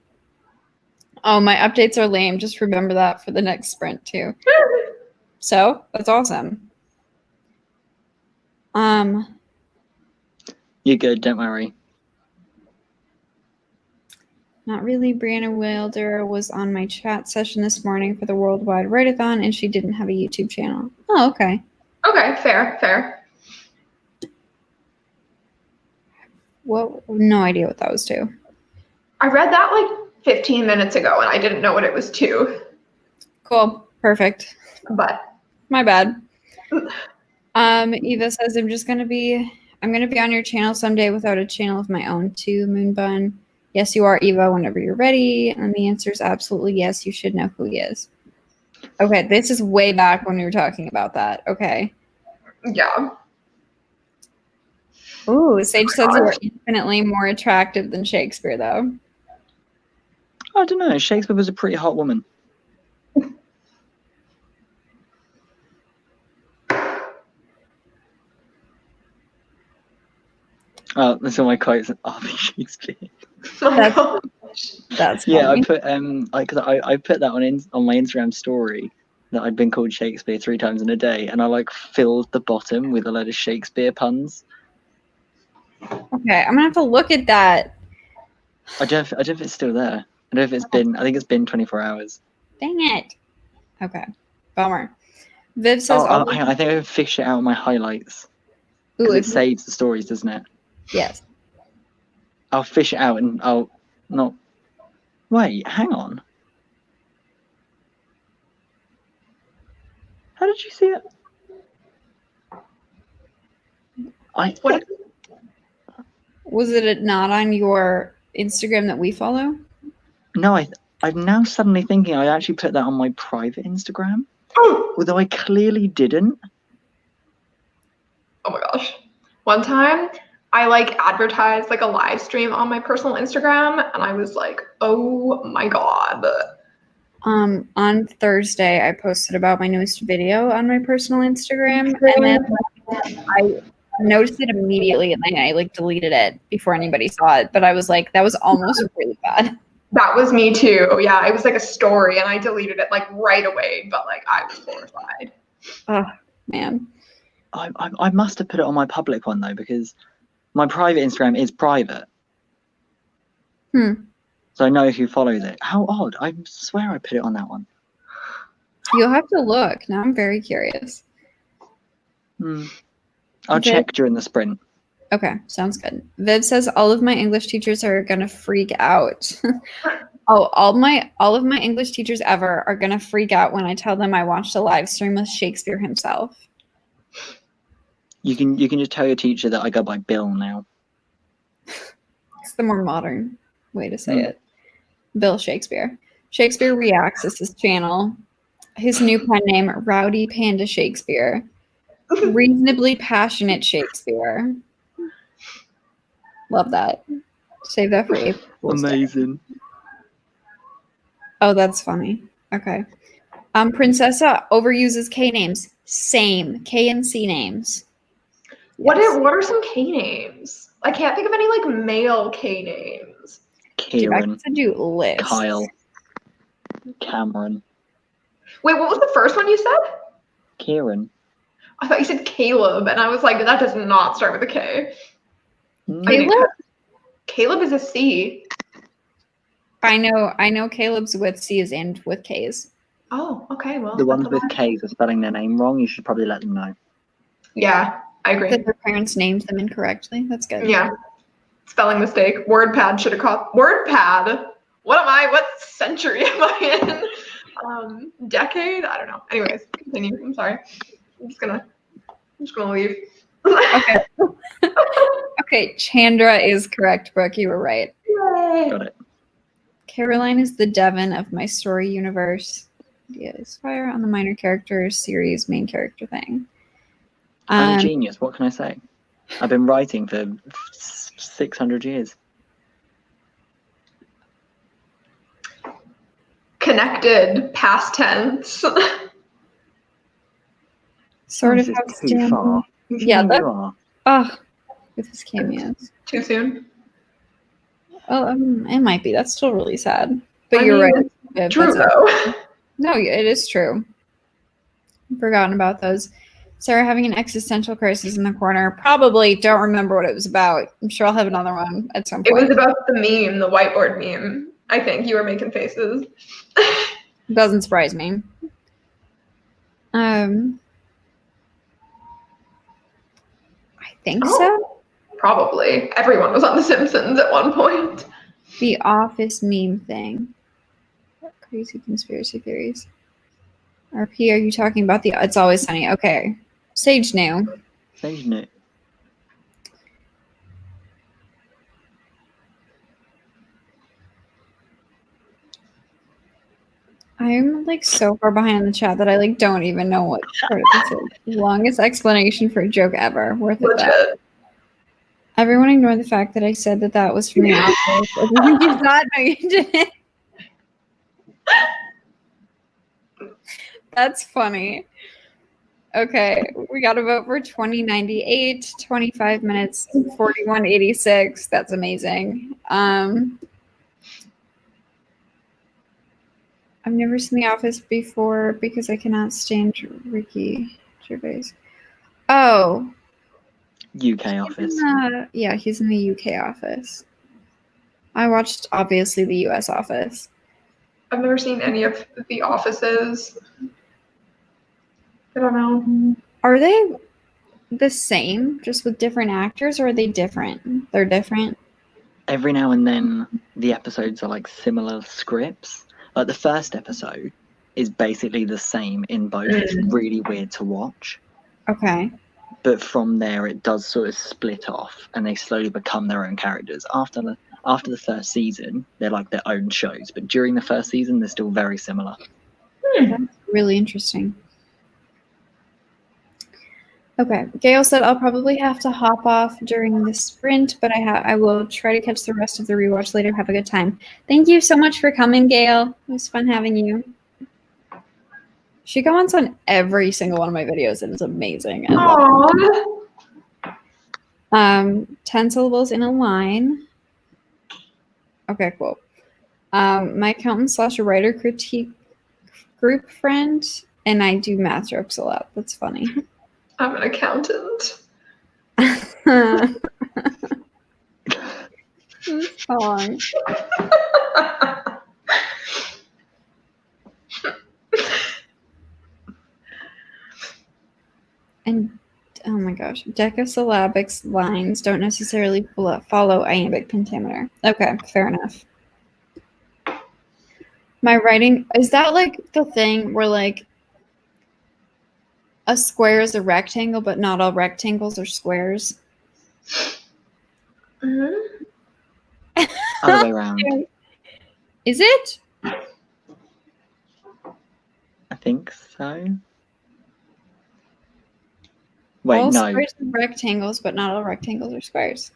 Oh, my updates are lame. Just remember that for the next sprint too. So that's awesome. You're good, don't worry. Not really. Brianna Wilder was on my chat session this morning for the Worldwide Write-a-thon, and she didn't have a YouTube channel. Oh, okay. Okay, fair. Well, no idea what that was to. I read that like 15 minutes ago and I didn't know what it was to. Cool. Perfect. But My bad. Eva says, I'm gonna be on your channel someday without a channel of my own too, Moonbun. Yes, you are, Eva, whenever you're ready. And the answer is absolutely yes. You should know who he is. Okay, this is way back when we were talking about that. Okay. yeah. Ooh, Sage says you are infinitely more attractive than Shakespeare, though. I don't know. Shakespeare was a pretty hot woman. Oh, that's all my quotes. Oh, Shakespeare. That's Yeah, funny. I put I put that on my Instagram story that I'd been called Shakespeare 3 times in a day, and I like filled the bottom with a load of Shakespeare puns. Okay, I'm gonna have to look at that. I don't know if it's still there. I don't know if it's been. I think it's been 24 hours. Dang it. Okay, bummer. Viv says, Hang on, I think I can fish it out of my highlights because it saves the stories, doesn't it? Yes. I'll fish it out and I'll not. Wait, hang on. How did you see it? Was it not on your Instagram that we follow? No, I'm now suddenly thinking I actually put that on my private Instagram, although I clearly didn't. Oh my gosh. One time I like advertised like a live stream on my personal Instagram and I was like, oh my God. On Thursday, I posted about my newest video on my personal Instagram, and then I noticed it immediately, and then I like deleted it before anybody saw it. But I was like, that was almost really bad. That was me too. Yeah, it was like a story and I deleted it like right away, but like I was horrified. Oh, man. I must have put it on my public one though, because my private Instagram is private. So I know who follows it. How odd. I swear I put it on that one. You'll have to look. Now I'm very curious. I'll check during the sprint. Okay, sounds good. Viv says all of my English teachers are gonna freak out. All of my English teachers ever are gonna freak out when I tell them I watched a live stream with Shakespeare himself. You can just tell your teacher that I go by Bill now. It's the more modern way to say it. Bill Shakespeare. Shakespeare Reacts is his channel. His new pen name, Rowdy Panda Shakespeare. Reasonably Passionate Shakespeare. Love that. Save that for April Fool's Day. Amazing. Oh, that's funny. Okay. Princessa overuses K names. Same. K and C names. What Yes. are some K names? I can't think of any like male K names. Kieran, to do lists. Kyle, Cameron, Wait, what was the first one you said? Kieran. I thought you said Caleb, and I was like, that does not start with a K. Caleb? Caleb is a C. I know Caleb's with C's and with K's. Oh, okay. Well, The ones that's with a- K's are spelling their name wrong. You should probably let them know. Yeah, I agree. That their parents named them incorrectly. That's good. Yeah. Spelling mistake. WordPad should have caught WordPad. What century am I in? Decade? I don't know. Anyways, continue. I'm sorry. I'm just gonna leave. Okay. Okay, Chandra is correct, Brooke. You were right. Yay. Got it. Caroline is the Devon of my story universe. Idea is fire on the minor characters series main character thing. I'm a genius. What can I say? I've been writing for 600 years. Connected. Past tense. Sort of This how is too Stanley. far. Who do you Yeah, think that- you are? Oh, with his cameos. Too soon. Oh, it might be. That's still really sad. But I you're mean, right. Viv, True that's though. No, it is true. Forgotten about those. Sarah having an existential crisis in the corner. Probably don't remember what it was about. I'm sure I'll have another one at some It point. was about the meme, the whiteboard meme. I think you were making faces. Doesn't surprise me. I think so. Probably. Everyone was on The Simpsons at one point. The Office meme thing. What crazy conspiracy theories. RP, are you talking about the It's Always Sunny? Okay. Sage knew. Sage knew. I'm like so far behind in the chat that I like don't even know what part of this is. Longest explanation for a joke ever. Worth it though. Legit. Everyone ignore the fact that I said that was from the office. Everyone did not know you didn't. That's funny. Okay, we got to vote for 2098, 25 minutes, 4186. That's amazing. I've never seen The Office before because I cannot stand Ricky Gervais. Oh. UK office. Yeah, he's in the UK office. I watched, obviously, the US office. I've never seen any of the offices. I don't know. Are they the same, just with different actors, or are they different? They're different? Every now and then, the episodes are like similar scripts. Like the first episode is basically the same in both. It's really weird to watch. Okay. But from there, it does sort of split off, and they slowly become their own characters. After the first season, they're like their own shows. But during the first season, they're still very similar. That's really interesting. Okay. Gail said I'll probably have to hop off during the sprint, but I will try to catch the rest of the rewatch later. Have a good time. Thank you so much for coming, Gail. It was fun having you. She comments on every single one of my videos, and it's amazing. I love it. 10 syllables in a line. Okay, cool. My accountant / writer critique group friend, and I do math jokes a lot. That's funny. I'm an accountant. Song. And oh my my gosh. Decasyllabic lines don't necessarily follow iambic pentameter. Okay, fair enough. My writing, is that like the thing where like a square is a rectangle, but not all rectangles are squares? Mm-hmm. Other way around. Is it? I think so. Wait, All no. squares are rectangles, but not all rectangles are squares.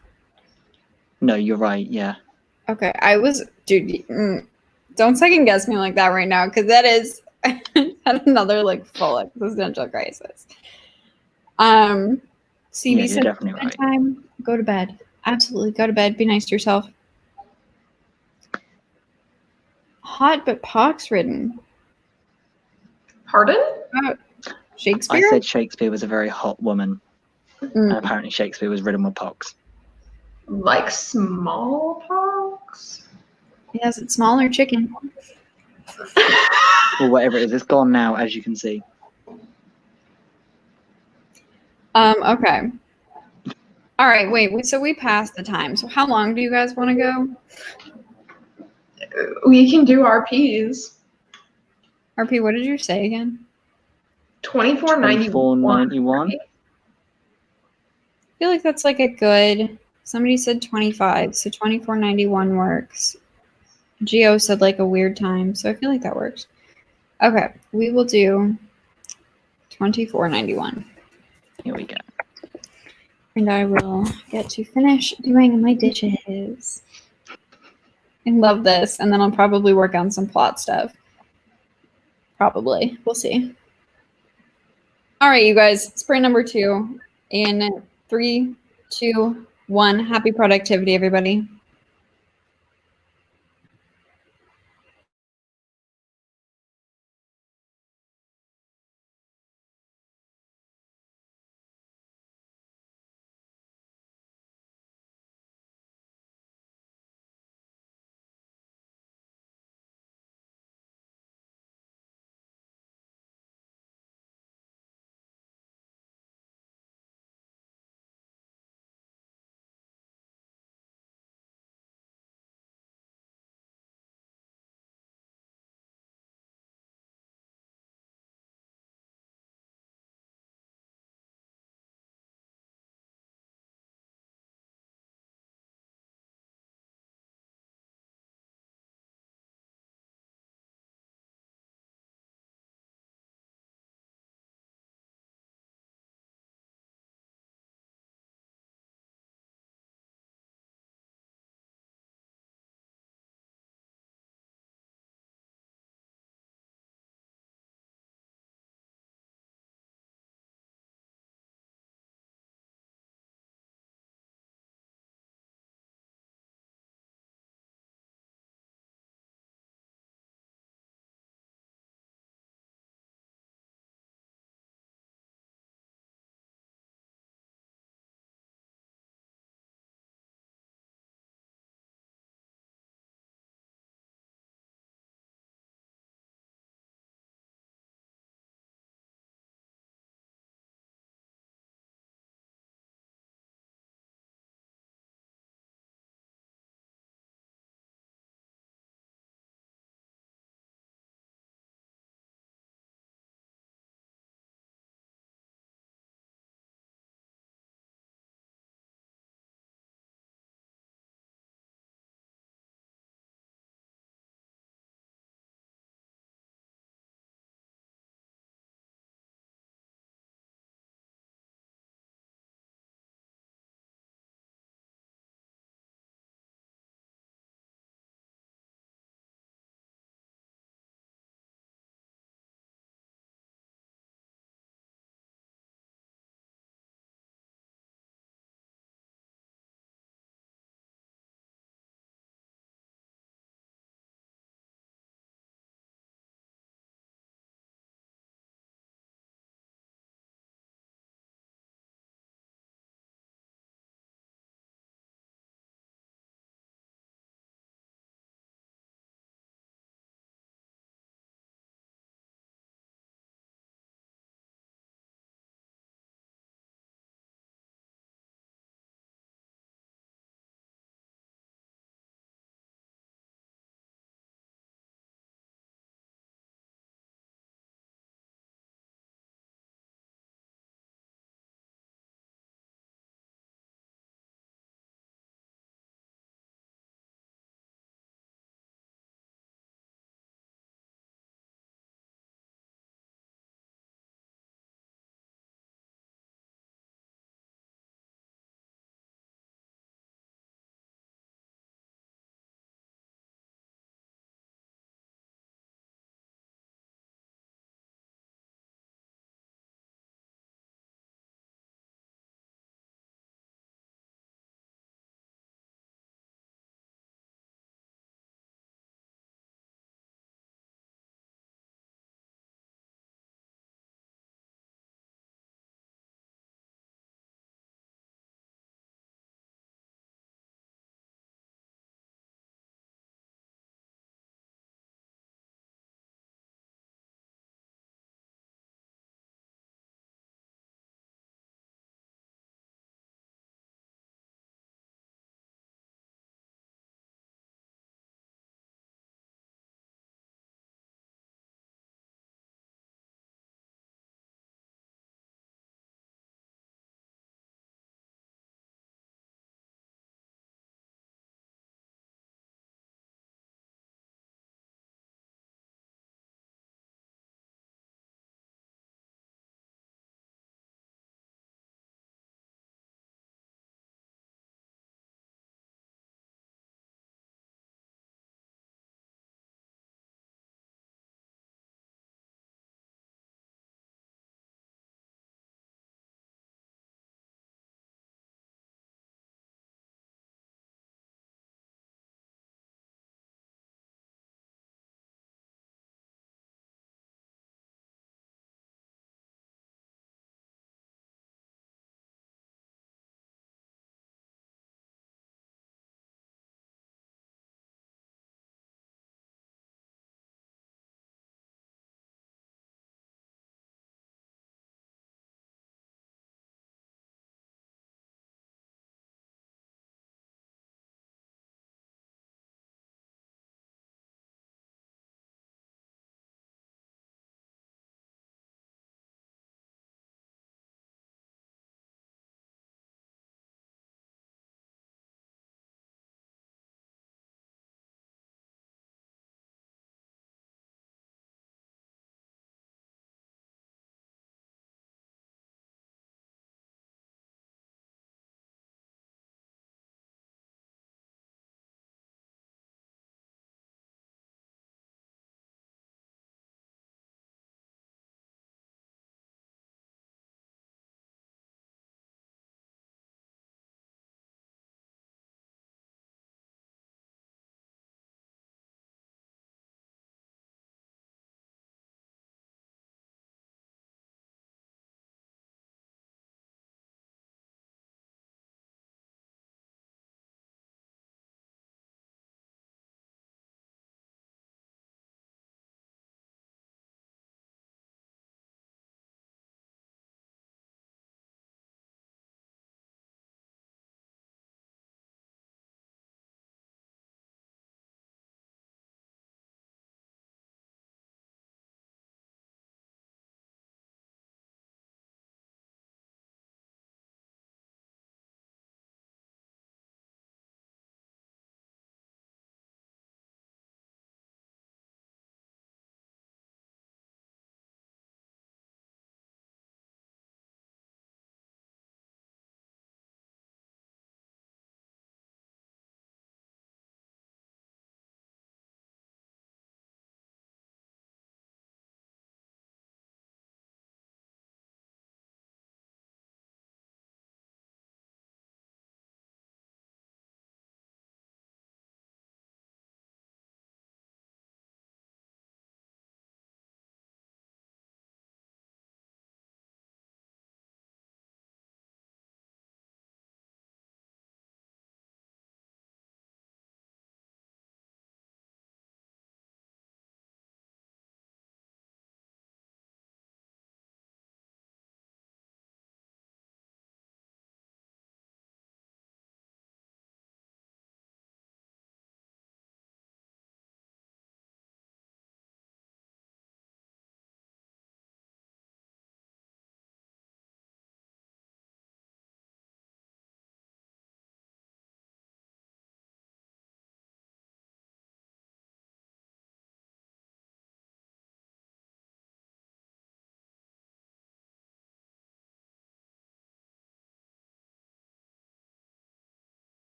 No, you're right. Yeah. Okay, dude, don't second guess me like that right now, because that is another like full existential crisis. CV Yeah, you're said definitely right. time, go to bed. Absolutely, go to bed. Be nice to yourself. Hot but pox-ridden. Pardon? Shakespeare? I said Shakespeare was a very hot woman, Mm. and apparently Shakespeare was ridden with pox. Like smallpox? Yes, it's smaller chicken. Or whatever it is. It's gone now, as you can see. Okay. All right, wait. So we passed the time. So how long do you guys want to go? We can do RPs. RP, what did you say again? 24.91. 24.91. I feel like that's like a good. Somebody said 25, so 24.91 works. Geo said like a weird time, so I feel like that works. Okay, we will do 24.91. Here we go. And I will get to finish doing my dishes. I love this, and then I'll probably work on some plot stuff. Probably. We'll see. All right, you guys. Sprint number 2 in 3, 2, 1. Happy productivity, everybody.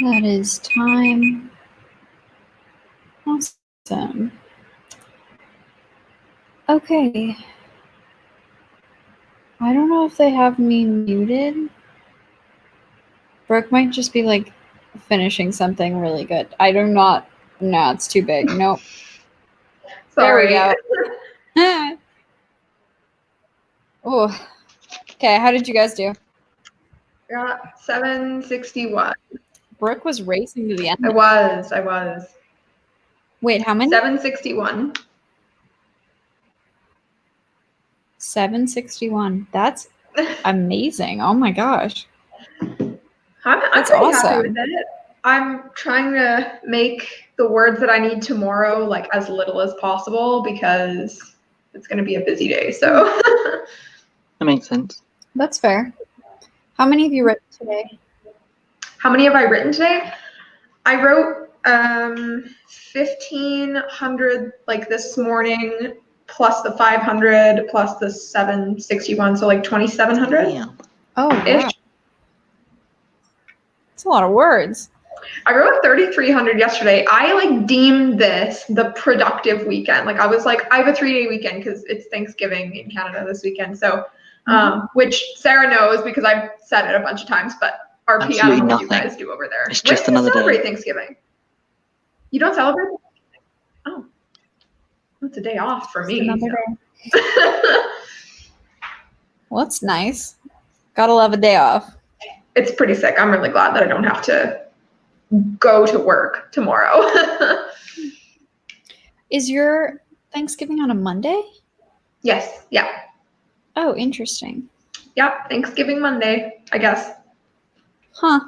That is time. Awesome. Okay. I don't know if they have me muted. Brooke might just be like finishing something really good. I do not. No, it's too big. Nope. Sorry. There we go. Oh. Okay, how did you guys do? Got 761. Brooke was racing to the end. I was. Wait, how many? 761. 761. That's amazing. Oh my gosh. I'm That's pretty happy awesome. with it. I'm trying to make the words that I need tomorrow like as little as possible because it's going to be a busy day. So That makes sense. That's fair. How many have you written today? how many have I written today? I wrote 1,500 like this morning, plus the 500, plus the 761, so like 2,700 Yeah. Oh, wow. ish. That's a lot of words. I wrote 3,300 yesterday. I like deemed this the productive weekend. Like I was like, I have a 3-day weekend because it's Thanksgiving in Canada this weekend. So, which Sarah knows because I've said it a bunch of times, but RP, I don't know what you guys do over there. It's When just do you another celebrate day. Thanksgiving? You don't celebrate? Oh, it's a day off for Just me. another so. day. Well, that's nice. Gotta love a day off. It's pretty sick. I'm really glad that I don't have to go to work tomorrow. Is your Thanksgiving on a Monday? Yes. Yeah. Oh, interesting. Yep. Thanksgiving Monday, I guess. Huh.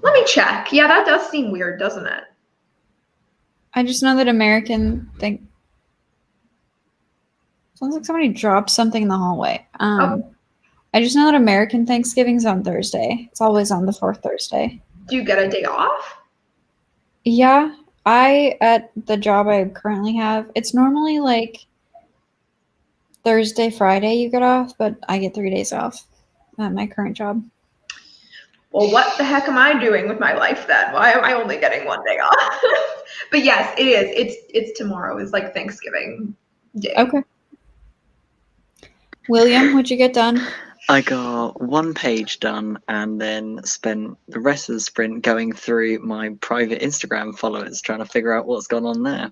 Let me check. Yeah, that does seem weird, doesn't it? I just know that American think. Sounds like somebody dropped something in the hallway. I just know that American Thanksgiving's on Thursday. It's always on the fourth Thursday. Do you get a day off? Yeah, at the job I currently have, it's normally like Thursday, Friday you get off, but I get 3 days off at my current job. Well, what the heck am I doing with my life then? Why am I only getting 1 day off? But yes, it is. It's tomorrow. It's like Thanksgiving Day. Okay. William, what'd you get done? I got 1 page done and then spent the rest of the sprint going through my private Instagram followers trying to figure out what's gone on there.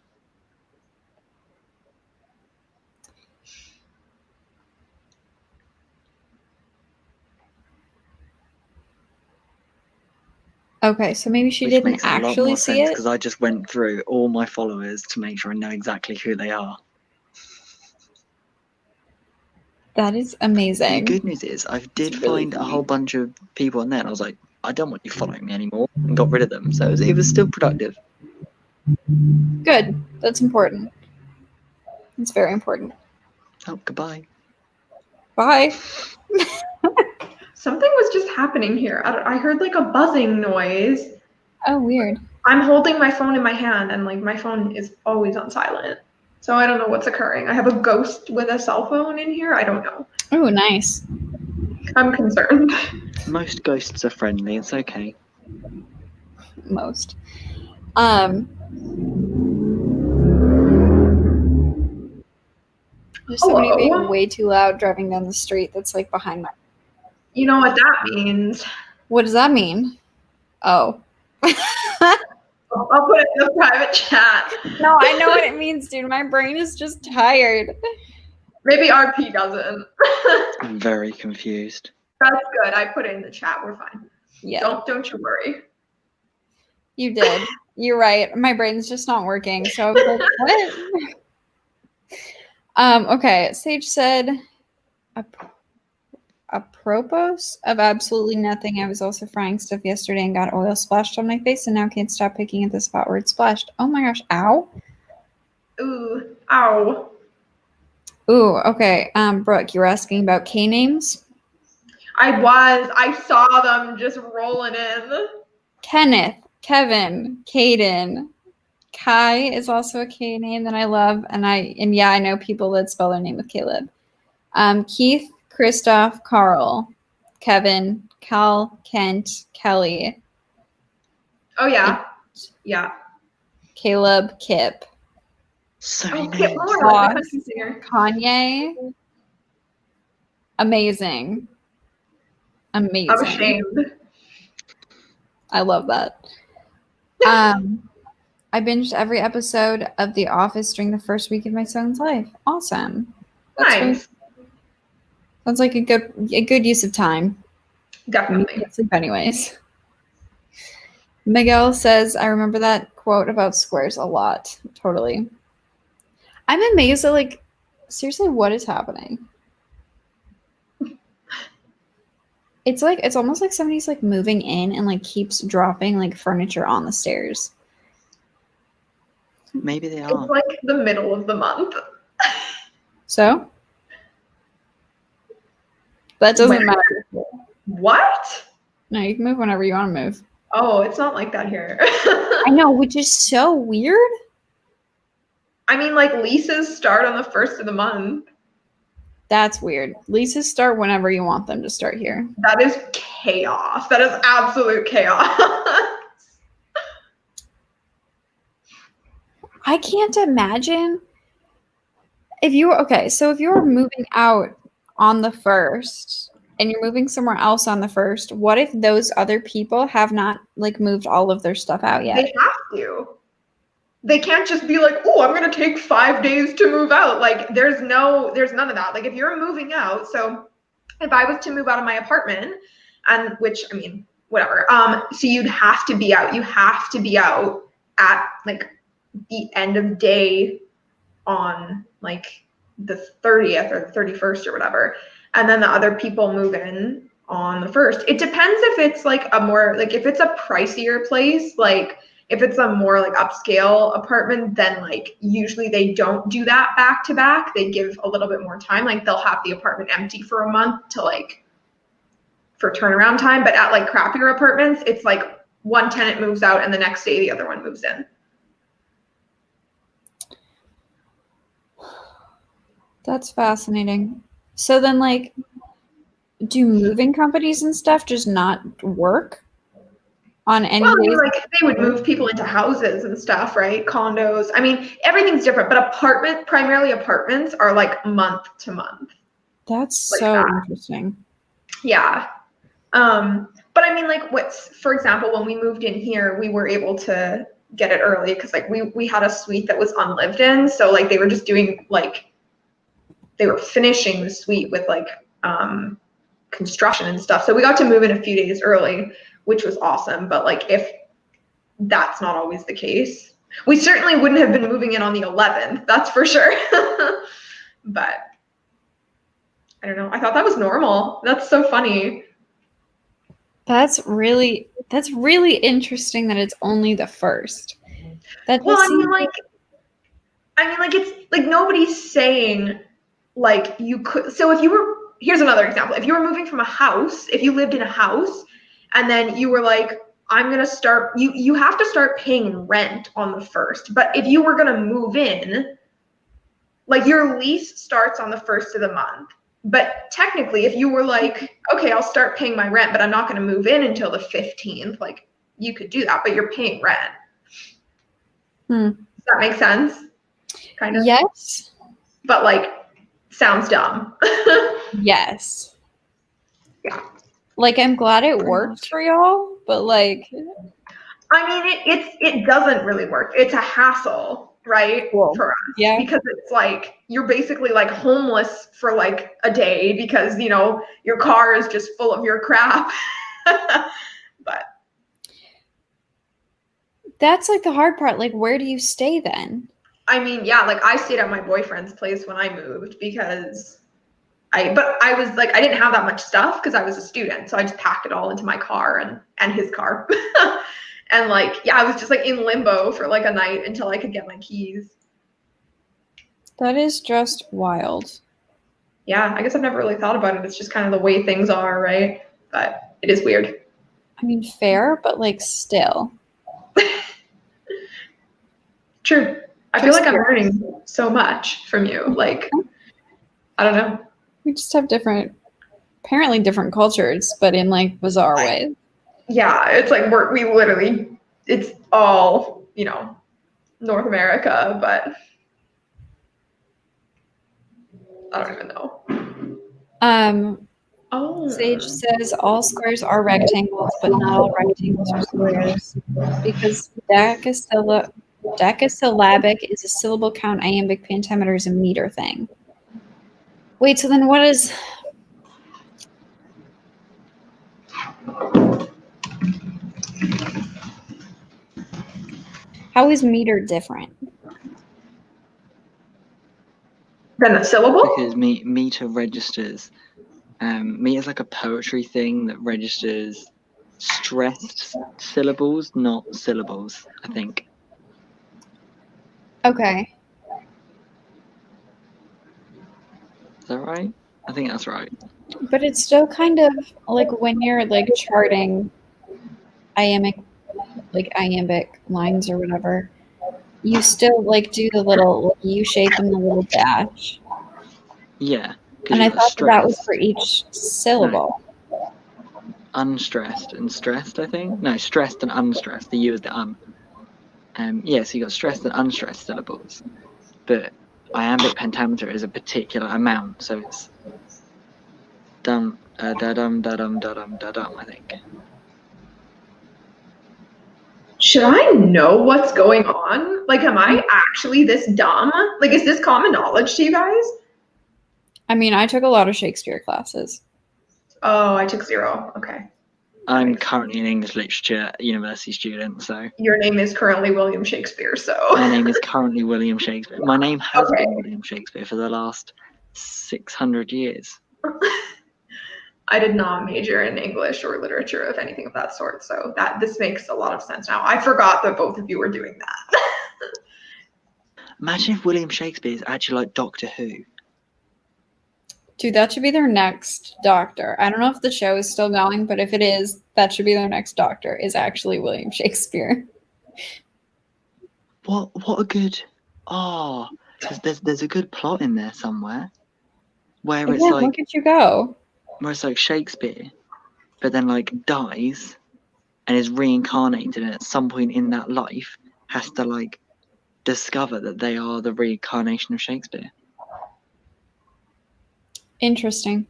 Okay, so maybe she didn't actually see it. Because I just went through all my followers to make sure I know exactly who they are. That is The amazing. good news is I did really find a funny. whole bunch of people on there and I was like, I don't want you following me anymore, and got rid of them. So it was still productive. Good. That's important. It's very important. Oh, goodbye. Bye. Something was just happening here. I heard like a buzzing noise. Oh, weird. I'm holding my phone in my hand and like my phone is always on silent. So I don't know what's occurring. I have a ghost with a cell phone in here. I don't know. Oh, nice. I'm concerned. Most ghosts are friendly. It's okay. Most. There's somebody Hello. being way too loud driving down the street that's like behind my. You know what that means. What does that mean? Oh. I'll put it in the private chat. No, I know what it means, dude. My brain is just tired. Maybe RP doesn't. I'm very confused. That's good. I put it in the chat. We're fine. Yeah. Don't you worry. You did. You're right. My brain's just not working. So I was like, what? Okay. Sage said, apropos of absolutely nothing, I was also frying stuff yesterday and got oil splashed on my face and now can't stop picking at the spot where it splashed. Oh my gosh. Ow. Ooh. Ow. Ooh, okay. Brooke, you were asking about K names? I saw them just rolling in. Kenneth, Kevin, Caden. Kai is also a K name that I love, and yeah, I know people that spell their name with Caleb. Keith, Christoph, Carl, Kevin, Cal, Kent, Kelly. Oh yeah. Yeah. Caleb, Kip, So Oh, many Kip names. Moore, Ross. the country singer. Kanye. Amazing. I'm Amazing. ashamed. I love that. I binged every episode of The Office during the first week of my son's life. Awesome. That's Nice. sounds like a good use of time. You Definitely. can't sleep anyways. Miguel says, I remember that quote about squares a lot. Totally. I'm amazed at, like, seriously, what is happening? It's like, it's almost like somebody's, like, moving in and, like, keeps dropping, like, furniture on the stairs. Maybe they It's are. like the middle of the month. So? That doesn't matter. What? No, you can move whenever you want to move. Oh, it's not like that here. I know, which is so weird. I mean, like, leases start on the 1st of the month. That's weird. Leases start whenever you want them to start here. That is chaos. That is absolute chaos. I can't imagine if you were so if you were moving out on the 1st and you're moving somewhere else on the 1st, what if those other people have not, like, moved all of their stuff out yet? They have to. They can't just be like, oh, I'm gonna take 5 days to move out. Like, there's none of that. Like, if you're moving out, so if I was to move out of my apartment, and which, I mean, whatever. So you'd have to be out. You have to be out at, like, the end of day on, like, the 30th or the 31st or whatever. And then the other people move in on the 1st. It depends if it's, like, a more, like, if it's a pricier place, like, if it's a more, like, upscale apartment, then, like, usually they don't do that back to back. They give a little bit more time. Like, they'll have the apartment empty for a month to, like, for turnaround time. But at, like, crappier apartments, it's like one tenant moves out and the next day the other one moves in. That's fascinating. So then, like, do moving companies and stuff just not work on any Well, I mean, days? like, they would move people into houses and stuff, right? Condos. I mean, everything's different, but primarily apartments are, like, month to month. That's like so that. interesting. Yeah. But I mean, like, for example, when we moved in here, we were able to get it early because, like, we had a suite that was unlived in. So, like, they were just doing, like, they were finishing the suite with, like, construction and stuff. So we got to move in a few days early, which was awesome. But, like, if that's not always the case, we certainly wouldn't have been moving in on the 11th. That's for sure. But I don't know. I thought that was normal. That's so funny. That's really interesting that it's only the 1st. That Well, just I mean, like, it's like nobody's saying, like, you could. So if you were, here's another example. If you were moving from a house, if you lived in a house, and then you were like, I'm gonna start. You have to start paying rent on the 1st. But if you were gonna move in, like, your lease starts on the 1st of the month. But technically, if you were like, okay, I'll start paying my rent, but I'm not going to move in until the 15th, like, you could do that, but you're paying rent. Does that make sense? Kind of. Yes. But, like, sounds dumb. Yes. Yeah. Like, I'm glad it worked for y'all, but, like, I mean, it doesn't really work. It's a hassle, right? Cool. For us. Yeah. Because it's like you're basically, like, homeless for, like, a day because, you know, your car is just full of your crap. But that's, like, the hard part. Like, where do you stay then? I mean, yeah, like, I stayed at my boyfriend's place when I moved because but I was like, I didn't have that much stuff because I was a student. So I just packed it all into my car and his car. And, like, yeah, I was just, like, in limbo for, like, a night until I could get my keys. That is just wild. Yeah, I guess I've never really thought about it. It's just kind of the way things are, right? But it is weird. I mean, fair, but, like, still. True. I feel like I'm learning so much from you. Like, I don't know. We just have apparently different cultures, but in, like, bizarre ways. Yeah, it's like we literally it's all, you know, North America, but I don't even know. Oh. Sage says all squares are rectangles, but not all rectangles are squares. Because decasyllabic is a syllable count, iambic pentameter is a meter thing. Wait, so then what is... How is meter different? Than a syllable? Because meter registers. Meter is like a poetry thing that registers stressed syllables, not syllables, I think. Okay. Is that right? I think that's right. But it's still kind of like when you're like charting iambic lines or whatever, you still like do the little U shape and the little dash. Yeah. And I thought that was for each syllable. No. Unstressed and stressed, I think. No, stressed and unstressed. The U is the yeah, so you got stressed and unstressed syllables. But iambic pentameter is a particular amount, so it's dum da dum da dum da dum da dum, I think. Should I know what's going on? Like, am I actually this dumb? Like, is this common knowledge to you guys? I mean, I took a lot of Shakespeare classes. Oh, I took 0. Okay. I'm currently an English literature university student, so. Your name is currently William Shakespeare, so. My name is currently William Shakespeare. My name has been William Shakespeare for the last 600 years. I did not major in English or literature of anything of that sort, so this makes a lot of sense now. I forgot that both of you were doing that. Imagine if William Shakespeare is actually like Doctor Who. Dude, that should be their next Doctor. I don't know if the show is still going, but if it is, that should be their next Doctor, is actually William Shakespeare. What a good... Oh, there's a good plot in there somewhere. Where it's like... look at you go. Where it's like Shakespeare, but then like dies and is reincarnated, and at some point in that life has to like discover that they are the reincarnation of Shakespeare. Interesting.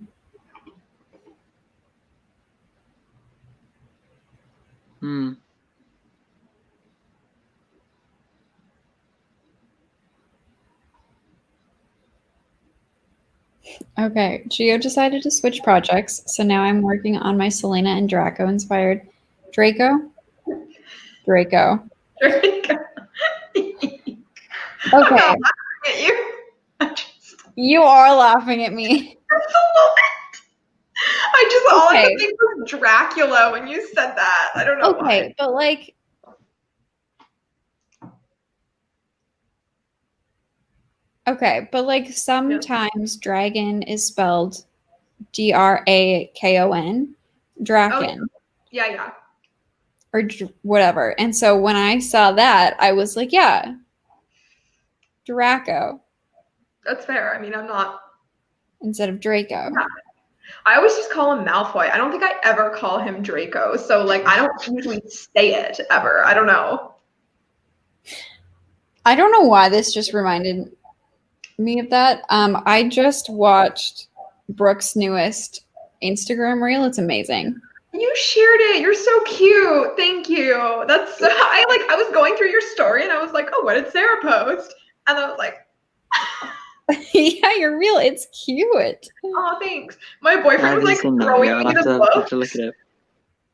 Okay, Gio decided to switch projects, so now I'm working on my Selena and Draco inspired. Draco. Okay. You are laughing at me. All I could think was Dracula when you said that. I don't know why. Okay, but like... Okay, but like sometimes dragon is spelled Drakon. Draken. Oh, yeah. Or whatever. And so when I saw that, I was like, yeah, Draco. That's fair. I mean, I'm not... Instead of Draco. Yeah. I always just call him Malfoy. I don't think I ever call him Draco. So, like, I don't usually say it ever. I don't know. I don't know why this just reminded me of that. I just watched Brook's newest Instagram reel. It's amazing. You shared it. You're so cute. Thank you. I was going through your story and I was like, oh, what did Sarah post? And I was like, yeah, you're real. It's cute. Oh, thanks. My boyfriend was like throwing me the book. To look at it.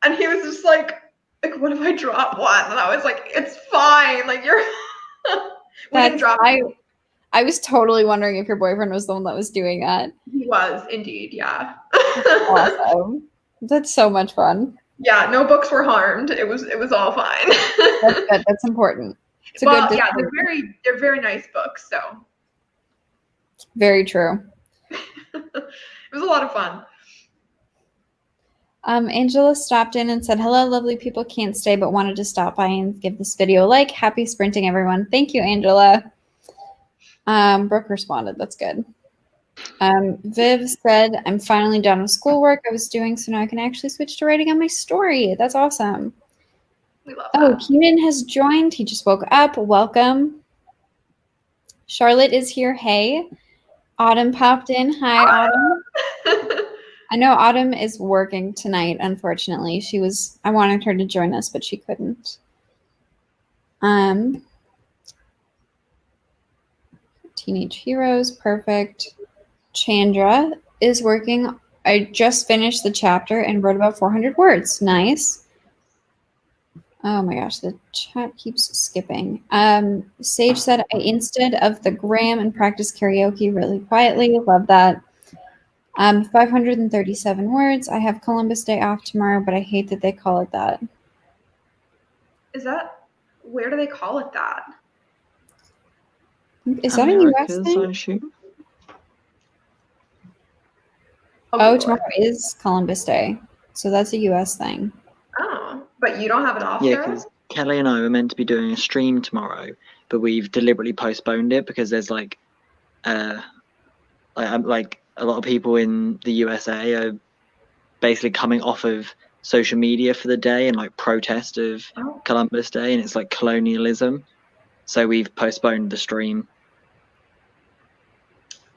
And he was just like, what if I drop one? And I was like, it's fine. Like, you're... We didn't drop it. I was totally wondering if your boyfriend was the one that was doing that. He was, indeed, yeah. That's awesome. That's so much fun. Yeah, no books were harmed. It was all fine. That's good. That's important. It's yeah, they're very nice books, so. Very true. It was a lot of fun. Angela stopped in and said, hello, lovely people, can't stay, but wanted to stop by and give this video a like. Happy sprinting, everyone. Thank you, Angela. Brooke responded. That's good. Viv said, I'm finally done with schoolwork I was doing, so now I can actually switch to writing on my story. That's awesome. We love Oh, that. Keenan has joined. He just woke up. Welcome. Charlotte is here. Hey. Autumn popped in. Hi, Autumn. I know Autumn is working tonight, unfortunately. I wanted her to join us, but she couldn't. Teenage Heroes, perfect. Chandra is working. I just finished the chapter and wrote about 400 words. Nice. Oh my gosh, the chat keeps skipping. Sage said, I instead of the gram and practice karaoke really quietly. Love that. 537 words. I have Columbus Day off tomorrow, but I hate that they call it that. Where do they call it that? Is that a US Americas, I thing? assume. Oh, tomorrow is Columbus Day. So that's a US thing. Oh, but you don't have it off, Yeah, Sarah? because Kelly and I were meant to be doing a stream tomorrow, but we've deliberately postponed it because there's like a lot of people in the USA are basically coming off of social media for the day and like protest of Oh. Columbus Day, and it's like colonialism. So we've postponed the stream.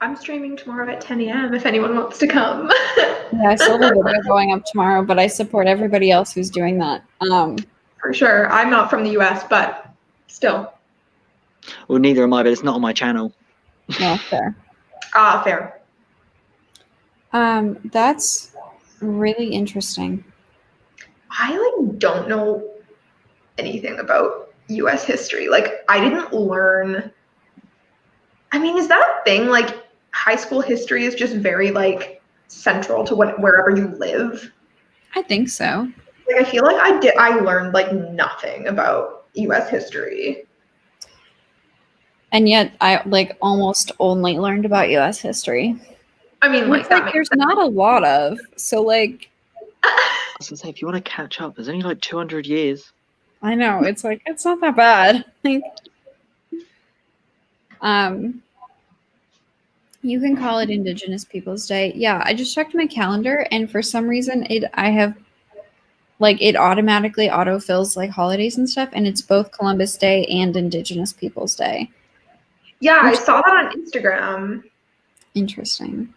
I'm streaming tomorrow at 10 a.m. if anyone wants to come. Yeah, I saw the video going up tomorrow, but I support everybody else who's doing that. For sure. I'm not from the US, but still. Well, neither am I, but it's not on my channel. No, fair. Fair. That's really interesting. I don't know anything about US history. I didn't learn. I mean, is that a thing? High school history is just very central to wherever you live. I think so. I feel like I learned nothing about US history. And yet I almost only learned about US history. I mean, there's not a lot of. So I was gonna say, if you want to catch up, there's only 200 years. I know, it's not that bad. You can call it Indigenous Peoples Day. Yeah, I just checked my calendar, and for some reason it automatically autofills holidays and stuff, and it's both Columbus Day and Indigenous Peoples Day. Yeah, I saw that on Instagram. Interesting.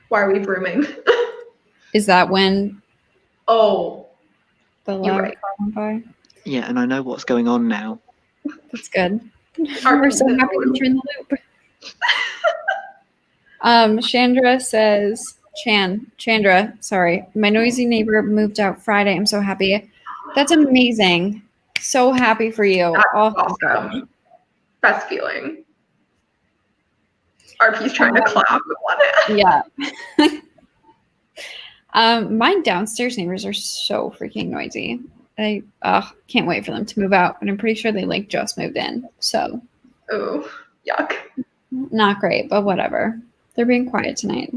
Why are we brooming? Is that when the loud car went by? Yeah, and I know what's going on now. That's good. We're so happy that you're in the loop. Chandra says, Chandra, sorry. My noisy neighbor moved out Friday. I'm so happy. That's amazing. So happy for you. That's awesome. Best feeling. RP's trying to clap with one hand. Yeah. My downstairs neighbors are so freaking noisy. I can't wait for them to move out, but I'm pretty sure they just moved in. So. Oh, yuck. Not great, but whatever. They're being quiet tonight.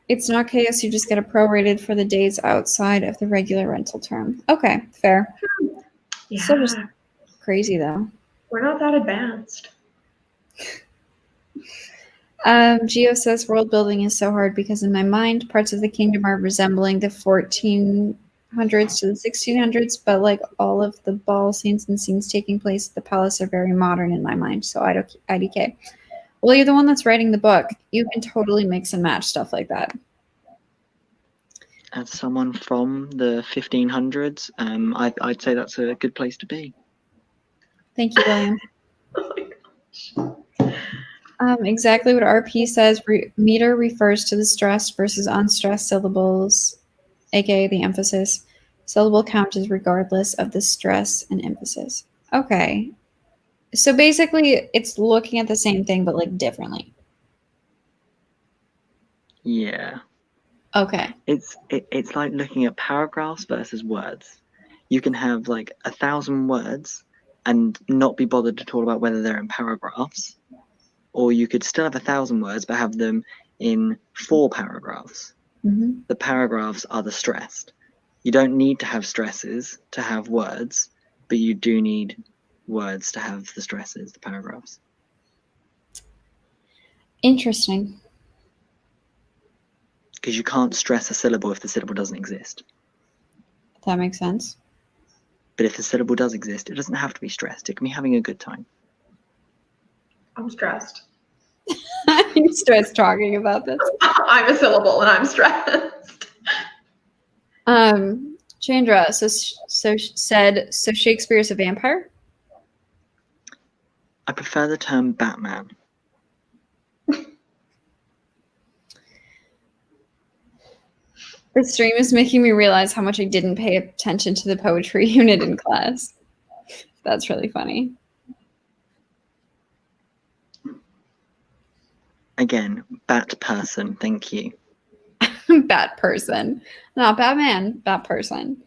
It's not chaos. You just get a prorated for the days outside of the regular rental term. Okay, fair. Yeah. So just crazy though. We're not that advanced. Geo says world building is so hard because in my mind, parts of the kingdom are resembling the 1400s to the 1600s, but all of the ball scenes and scenes taking place at the palace are very modern in my mind. So IDK. Well, you're the one that's writing the book. You can totally mix and match stuff like that. As someone from the 1500s, I'd say that's a good place to be. Thank you, William. Oh my gosh. Exactly what RP says. Meter refers to the stressed versus unstressed syllables, aka the emphasis. Syllable count is regardless of the stress and emphasis. Okay. So basically, it's looking at the same thing, but differently. Yeah. Okay. It's like looking at paragraphs versus words. You can have 1,000 words and not be bothered at all about whether they're in paragraphs, or you could still have 1,000 words but have them in 4 paragraphs. Mm-hmm. The paragraphs are the stressed. You don't need to have stresses to have words, but you do need words to have the stresses, the paragraphs. Interesting. Because you can't stress a syllable if the syllable doesn't exist. That makes sense. But if the syllable does exist, it doesn't have to be stressed. It can be having a good time. I'm stressed. I'm stressed talking about this. I'm a syllable and I'm stressed. Chandra so Shakespeare's a vampire? I prefer the term Batman. The stream is making me realize how much I didn't pay attention to the poetry unit in class. That's really funny. Again, bat person, thank you. Bat person. Not Batman, bat person.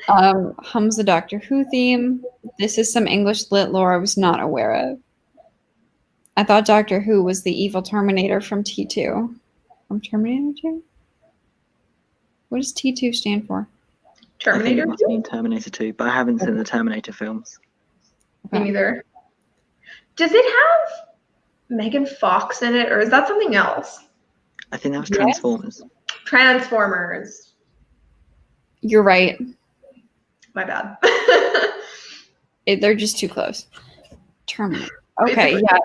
Hums the Doctor Who theme. This is some English lit lore I was not aware of. I thought Doctor Who was the evil Terminator from T2. From Terminator 2? What does T2 stand for? Terminator. I think it must mean Terminator 2, but I haven't seen the Terminator films. Me neither. Does it have Megan Fox in it, or is that something else? I think that was Yes. Transformers. Transformers. You're right. My bad. They're just too close. Terminator. Okay, yeah.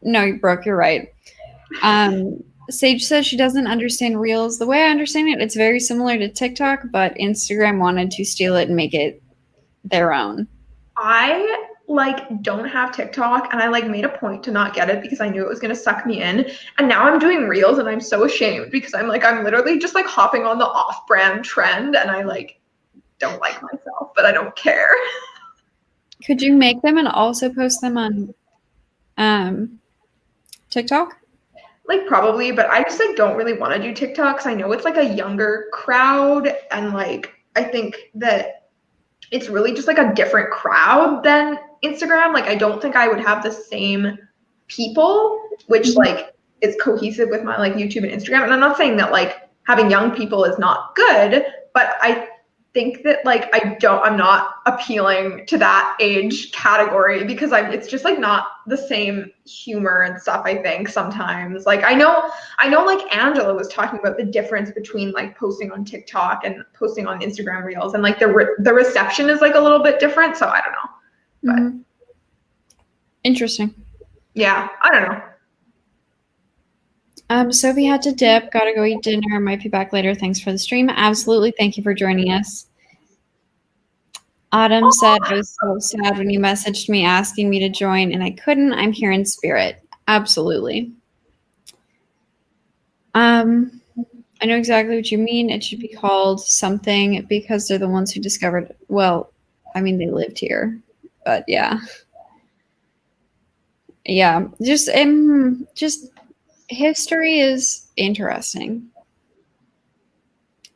No, Brooke, you're right. Sage says she doesn't understand Reels. The way I understand it, it's very similar to TikTok, but Instagram wanted to steal it and make it their own. I don't have TikTok, and I made a point to not get it because I knew it was gonna suck me in. And now I'm doing Reels, and I'm so ashamed because I'm literally just hopping on the off-brand trend, and I don't like myself, but I don't care. Could you make them and also post them on TikTok? Probably, but I just don't really want to do TikTok because I know it's a younger crowd, and I think that it's really just a different crowd than Instagram. I don't think I would have the same people, which is cohesive with my YouTube and Instagram. And I'm not saying that having young people is not good, but I think that I'm not appealing to that age category because it's just not the same humor and stuff. I think sometimes I know Angela was talking about the difference between posting on TikTok and posting on Instagram Reels, and the reception is a little bit different, so I don't know. But Mm-hmm. Interesting. Yeah, I don't know. Sophie had to dip, gotta go eat dinner, might be back later. Thanks for the stream. Absolutely, thank you for joining us. Autumn said, I was so sad when you messaged me asking me to join and I couldn't. I'm here in spirit. Absolutely. I know exactly what you mean. It should be called something because they're the ones who discovered, well, I mean, they lived here, but yeah. Yeah, just history is interesting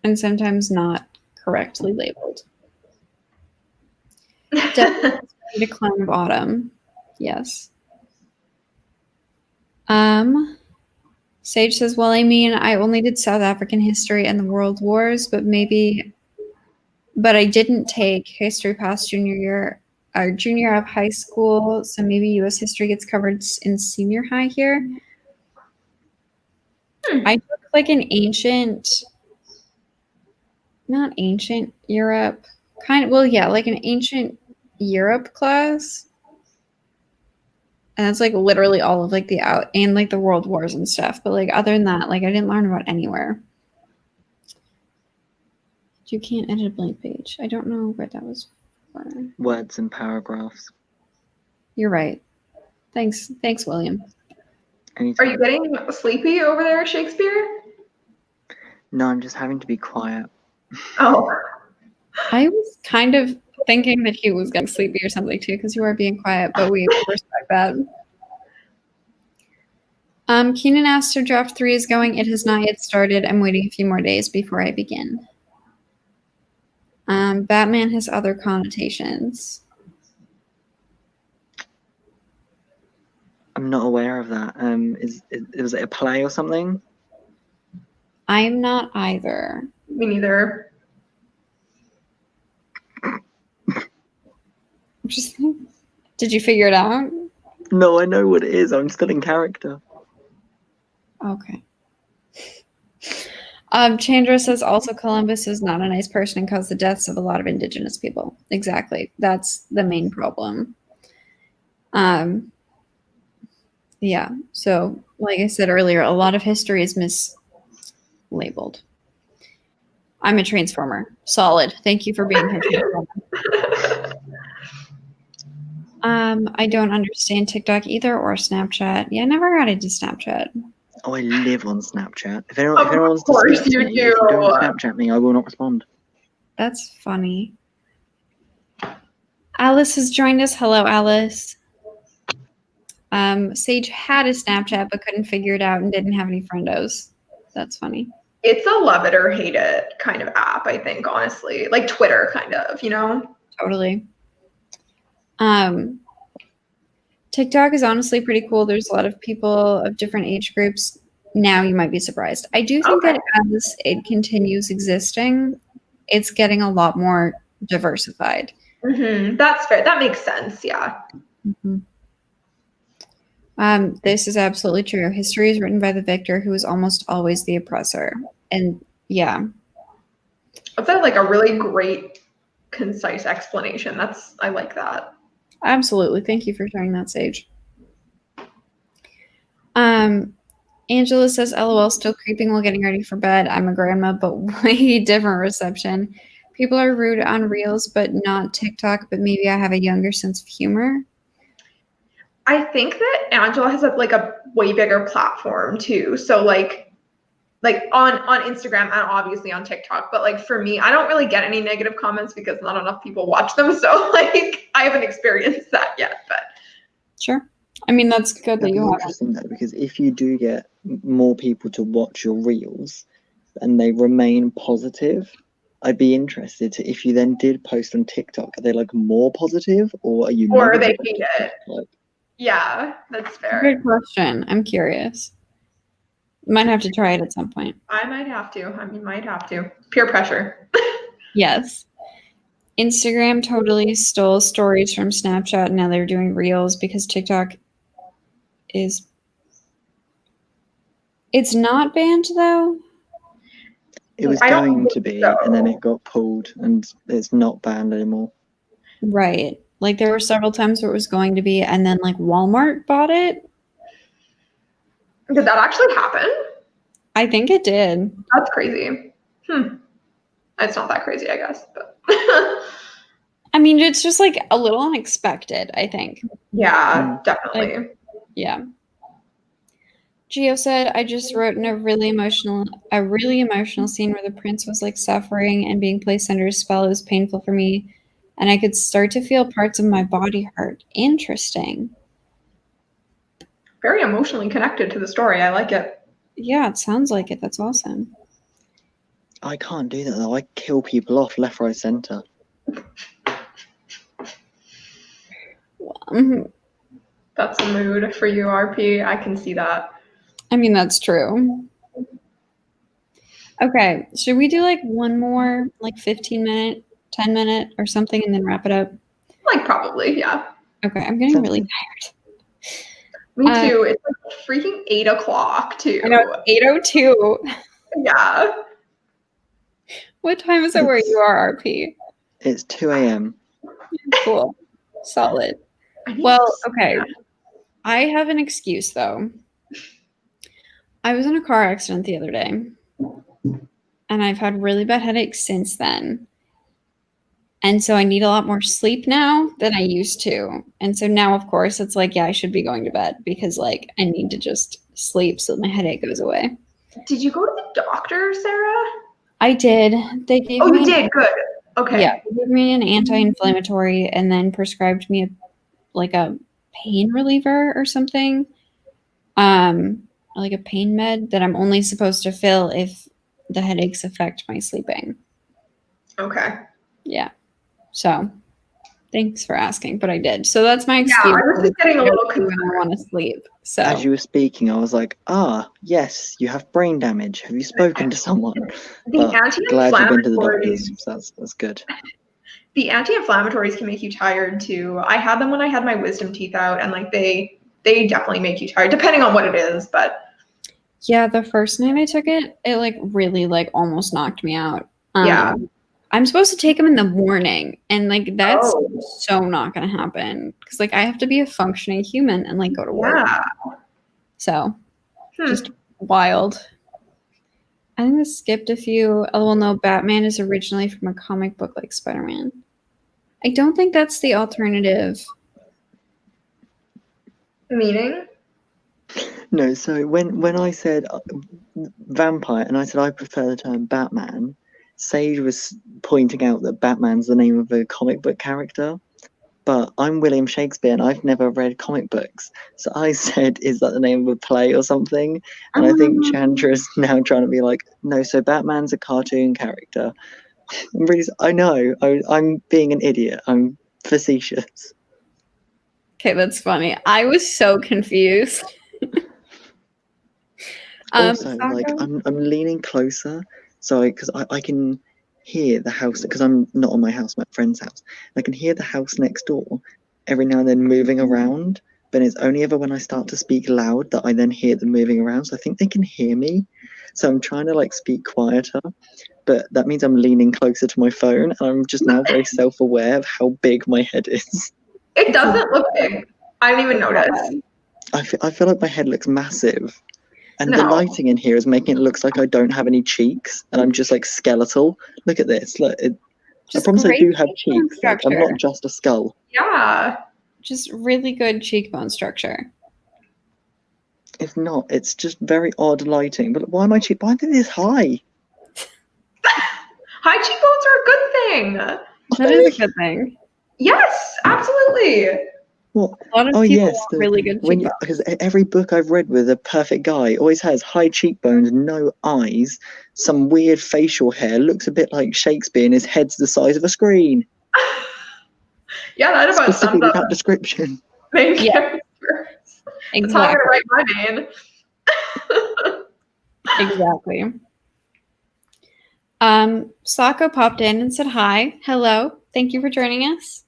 and sometimes not correctly labeled. Definitely Decline of Autumn. Yes. Sage says, well, I mean, I only did South African history and the World Wars, but I didn't take history past junior year of high school, so maybe U.S. history gets covered in senior high here. I took an not ancient Europe, an ancient Europe class. And that's literally all of the world wars and stuff. But other than that, I didn't learn about anywhere. You can't edit a blank page. I don't know what that was for. Words and paragraphs. You're right. Thanks, William. Anytime. Are you getting sleepy over there, Shakespeare? No, I'm just having to be quiet. Oh. I was kind of thinking that he was getting sleepy or something too, because you are being quiet, but we respect that. Keenan asked if draft 3 is going. It has not yet started. I'm waiting a few more days before I begin. Batman has other connotations. I'm not aware of that. Was it a play or something? I'm not either. Me neither. Did you figure it out? No, I know what it is. I'm still in character. Okay. Chandra says also Columbus is not a nice person and caused the deaths of a lot of indigenous people. Exactly. That's the main problem. Yeah. So, like I said earlier, a lot of history is mislabeled. I'm a transformer. Solid. Thank you for being here, Transformer. I don't understand TikTok either or Snapchat. Yeah, I never got into Snapchat. Oh, I live on Snapchat. If anyone wants to course speak to you me, do. if you don't Snapchat me, I will not respond. That's funny. Alice has joined us. Hello, Alice. Sage had a Snapchat but couldn't figure it out and didn't have any friendos. That's funny. It's a love it or hate it kind of app, I think, honestly. Like Twitter, kind of, you know? Totally. TikTok is honestly pretty cool. There's a lot of people of different age groups. Now you might be surprised. I do think that as it continues existing, it's getting a lot more diversified. Mm-hmm. That's fair. That makes sense. Yeah. Mm-hmm. This is absolutely true. History is written by the victor, who is almost always the oppressor. And yeah. That's like a really great, concise explanation. I like that. Absolutely. Thank you for sharing that, Sage. Angela says, LOL, still creeping while getting ready for bed. I'm a grandma, but way different reception. People are rude on Reels, but not TikTok, but maybe I have a younger sense of humor. I think that Angela has a way bigger platform too. So like on Instagram and obviously on TikTok, but like for me, I don't really get any negative comments because not enough people watch them. So like I haven't experienced that yet, but sure. I mean, that's good that you have. Interesting though, because if you do get more people to watch your reels and they remain positive, I'd be interested to, if you then did post on TikTok, are they like more positive or are you or they hate it? Like, yeah, that's fair. Good question. I'm curious. Might have to try it at some point. I might have to. I mean, might have to. Peer pressure. Yes. Instagram totally stole stories from Snapchat. Now they're doing reels because TikTok is. It's not banned though. It was going to be, so. And then it got pulled, and it's not banned anymore. Right. Like there were several times where it was going to be, and then like Walmart bought it. Did that actually happen? I think it did. That's crazy. It's not that crazy, I guess, but I mean, it's just like a little unexpected, I think. Yeah, definitely. Like, yeah. Gio said, I just wrote in a really emotional scene where the prince was like suffering and being placed under a spell. It was painful for me, and I could start to feel parts of my body hurt. Interesting. Very emotionally connected to the story. I like it. Yeah, it sounds like it. That's awesome. I can't do that though. I kill people off left, right, center. That's a mood for you, RP. I can see that. I mean, that's true. Okay, should we do like one more, like 15-minute, 10-minute or something and then wrap it up? Like probably, yeah. Okay, I'm getting really tired. Me too. It's like freaking 8 o'clock too. I know, it's 8:02. Yeah. What time is it where you are, RP? It's 2 a.m. Cool. Solid. Well, okay. I have an excuse though. I was in a car accident the other day, and I've had really bad headaches since then. And so I need a lot more sleep now than I used to. And so now, of course, it's like, yeah, I should be going to bed because like I need to just sleep so that my headache goes away. Did you go to the doctor, Sarah? I did. They gave me. Oh, you did? Good. Okay. Yeah, they gave me an anti-inflammatory and then prescribed me a pain reliever or something. Like a pain med that I'm only supposed to fill if the headaches affect my sleeping. Okay. Yeah. So thanks for asking, but I did. So that's my excuse. Yeah, I was just getting a little concerned. I want to sleep. So as you were speaking, I was like, yes, you have brain damage. Have you spoken to someone? Glad you've been to the doctors. That's good. The anti-inflammatories can make you tired too. I had them when I had my wisdom teeth out, and like they definitely make you tired, depending on what it is. But Yeah, the first night I took it, it like really like almost knocked me out. Yeah. I'm supposed to take them in the morning, and like that's Oh. so not gonna happen because like I have to be a functioning human and like go to work. Yeah. So just wild. I think I skipped a few. Oh well, no, Batman is originally from a comic book like Spider-Man. I don't think that's the alternative. Meaning? No, so when I said vampire and I said I prefer the term Batman, Sage was pointing out that Batman's the name of a comic book character, but I'm William Shakespeare and I've never read comic books. So I said, is that the name of a play or something? And I think Chandra's now trying to be like, no, so Batman's a cartoon character. I know, I'm being an idiot. I'm facetious. Okay, that's funny. I was so confused. Also, like I'm leaning closer, so because I can hear the house because I'm not on my house, my friend's house. I can hear the house next door every now and then moving around, but it's only ever when I start to speak loud that I then hear them moving around. So I think they can hear me. So I'm trying to like speak quieter, but that means I'm leaning closer to my phone, and I'm just now very self-aware of how big my head is. It doesn't look big. I didn't even notice. I feel like my head looks massive. And the No. lighting in here is making it look like I don't have any cheeks and I'm just like skeletal. Look at this. Look, I promise I do have cheeks. Like, I'm not just a skull. Yeah. Just really good cheekbone structure. It's not. It's just very odd lighting. But why am I cheek? Why are they this high? High cheekbones are a good thing. That is a good thing. Yes, absolutely. What? A lot of people want really good cheekbones. Because every book I've read with a perfect guy always has high cheekbones, no eyes, some weird facial hair, looks a bit like Shakespeare, and his head's the size of a screen. Yeah, that about sums up that description. main characters. Exactly. That's how I'm gonna write my name. Exactly. Sako popped in and said hi. Hello. Thank you for joining us.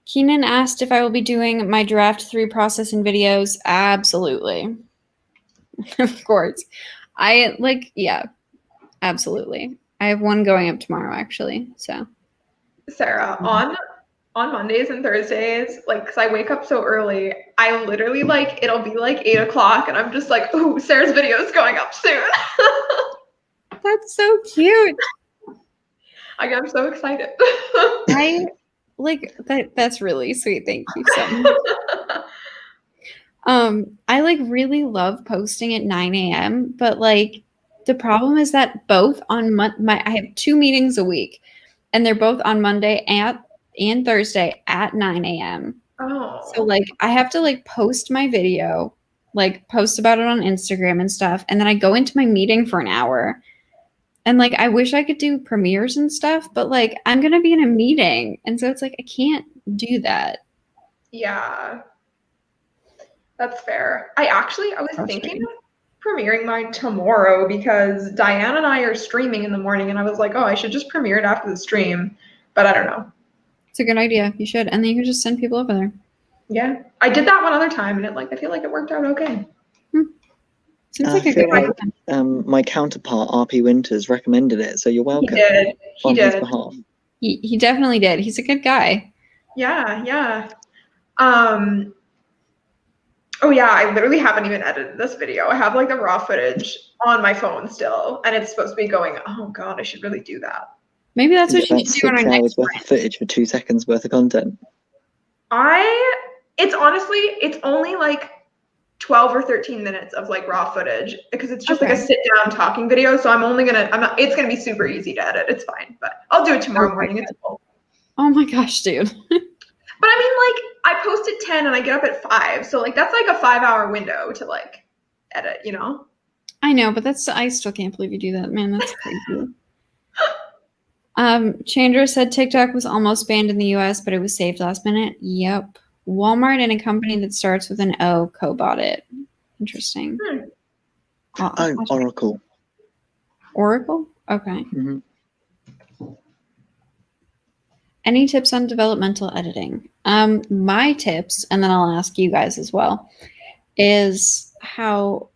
Keenan asked if I will be doing my draft 3 processing videos. Absolutely. Of course. Yeah, absolutely. I have one going up tomorrow, actually. So, Sarah, on Mondays and Thursdays, like, because I wake up so early, I literally, like, it'll be like 8 o'clock, and I'm just like, ooh, Sarah's video is going up soon. That's so cute. I'm so excited. That's really sweet. Thank you so much. I like really love posting at 9 a.m. But like the problem is that both on I have 2 meetings a week, and they're both on Monday and Thursday at 9 a.m. Oh. So like I have to like post my video, like post about it on Instagram and stuff, and then I go into my meeting for an hour. And like I wish I could do premieres and stuff, but like I'm gonna be in a meeting, and so it's like I can't do that. Yeah, that's fair. I was thinking of premiering mine tomorrow because Diane and I are streaming in the morning, and I was like, oh, I should just premiere it after the stream, but I don't know. It's a good idea. You should, and then you can just send people over there. Yeah, I did that one other time, and I feel like it worked out okay. Seems like a good idea. My counterpart, RP Winters, recommended it, so you're welcome. He did. On his behalf. He definitely did. He's a good guy. Yeah. Oh yeah, I literally haven't even edited this video. I have like the raw footage on my phone still, and it's supposed to be going. Oh god, I should really do that. Maybe that's what you should do on our 6 hours next worth of footage for 2 seconds worth of content. It's only like 12 or 13 minutes of like raw footage because it's just like a sit down talking video. So it's gonna be super easy to edit. It's fine, but I'll do it tomorrow morning. It's cool. Oh my gosh, dude. But I mean, like, I post at 10 and I get up at 5. So like that's like a 5-hour window to like edit, you know? I know, but I still can't believe you do that, man. That's crazy. Chandra said TikTok was almost banned in the US, but it was saved last minute. Yep. Walmart and a company that starts with an O co-bought it. Interesting. Oracle. Oracle? Okay. Mm-hmm. Any tips on developmental editing? My tips, and then I'll ask you guys as well, is how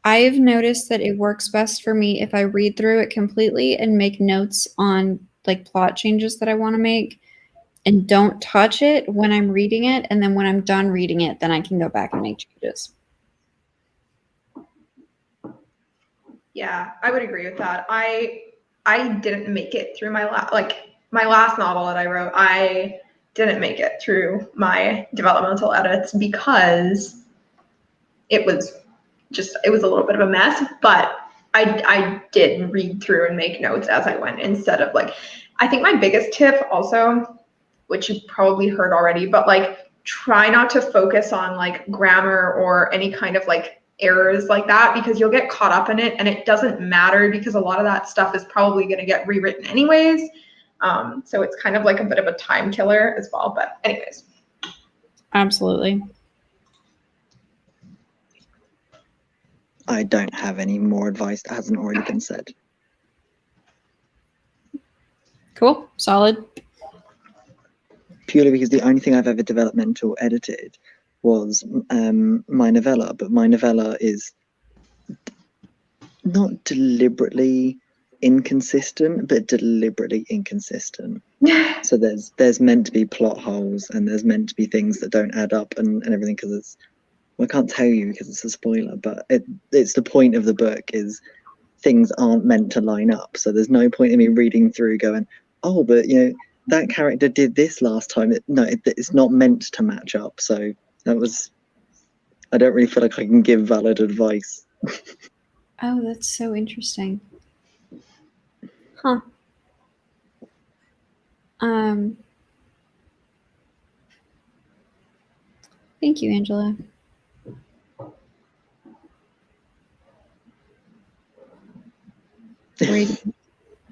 I've noticed that it works best for me if I read through it completely and make notes on like plot changes that I want to make and don't touch it when I'm reading it. And then when I'm done reading it, then I can go back and make changes. Yeah, I would agree with that. I didn't make it through my last novel that I wrote. I didn't make it through my developmental edits because it was a little bit of a mess, but I did read through and make notes as I went instead of like, I think my biggest tip also, which you've probably heard already, but like try not to focus on like grammar or any kind of like errors like that, because you'll get caught up in it and it doesn't matter because a lot of that stuff is probably going to get rewritten anyways. So it's kind of like a bit of a time killer as well, but anyways. Absolutely. I don't have any more advice that hasn't already been said. Cool. Solid. Purely because the only thing I've ever developmental edited was my novella, but my novella is not deliberately inconsistent, but deliberately inconsistent. So there's meant to be plot holes and there's meant to be things that don't add up and everything, because it's, well, I can't tell you because it's a spoiler, but it's the point of the book is things aren't meant to line up. So there's no point in me reading through going, oh, but you know, that character did this last time. It's not meant to match up. So that was, I don't really feel like I can give valid advice. Oh, that's so interesting. Huh. Thank you, Angela. Radiant.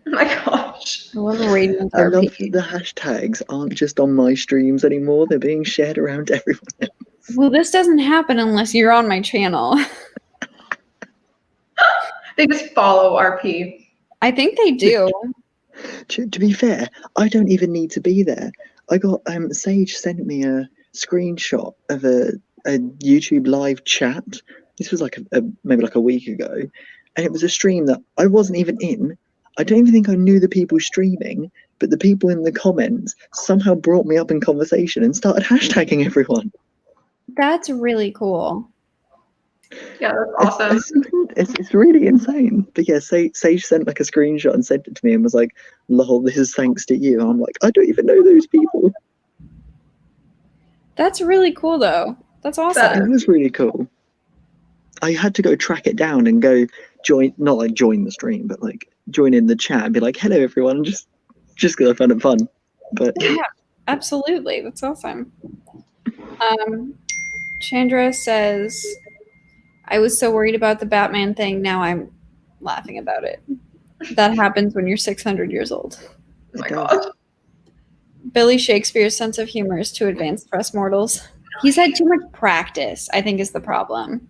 Oh my gosh. I love Radiant I love RP. that the hashtags aren't just on my streams anymore. They're being shared around to everyone else. Well, this doesn't happen unless you're on my channel. They just follow RP. I think they do. To be fair, I don't even need to be there. I got Sage sent me a screenshot of a YouTube live chat. This was like maybe like a week ago, and it was a stream that I wasn't even in. I don't even think I knew the people streaming, but the people in the comments somehow brought me up in conversation and started hashtagging everyone. That's really cool. Yeah, that's awesome. It's really insane. But yeah, Sage sent like a screenshot and sent it to me and was like, lol, this is thanks to you. And I'm like, I don't even know those people. That's really cool, though. That's awesome. It was really cool. I had to go track it down and go join, not like join the stream, but like join in the chat and be like, hello, everyone, just because I found it fun. But yeah, absolutely. That's awesome. Chandra says, I was so worried about the Batman thing. Now I'm laughing about it. That happens when you're 600 years old. Oh my gosh. Billy Shakespeare's sense of humor is too advanced for us mortals. He's had too much practice, I think, is the problem.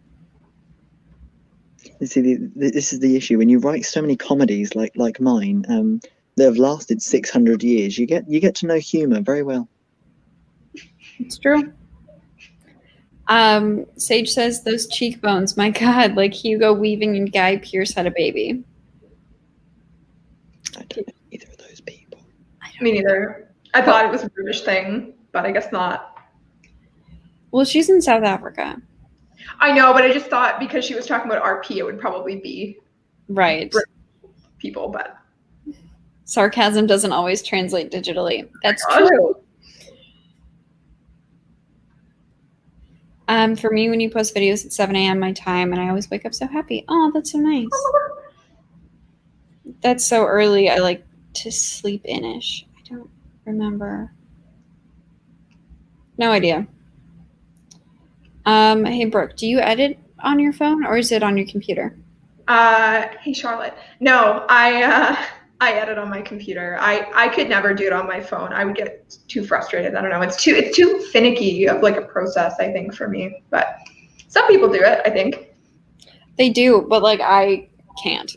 you see, this is the issue. When you write so many comedies like mine, that have lasted 600 years, you get to know humor very well. It's true. Sage says those cheekbones, my God, like Hugo Weaving and Guy Pearce had a baby. I don't know either of those people. Me neither. I thought it was a British thing, but I guess not. Well, she's in South Africa. I know, but I just thought because she was talking about RP, it would probably be right British people, but sarcasm doesn't always translate digitally. That's gosh. true. For me, when you post videos at 7 a.m. my time, and I always wake up so happy. Oh, that's so nice. That's so early. I like to sleep in-ish. I don't remember. No idea. Hey, Brooke, do you edit on your phone or is it on your computer? Hey, Charlotte. No, I edit on my computer. I could never do it on my phone. I would get too frustrated. I don't know. It's too finicky of like a process, I think, for me. But some people do it, I think. They do, but like I can't.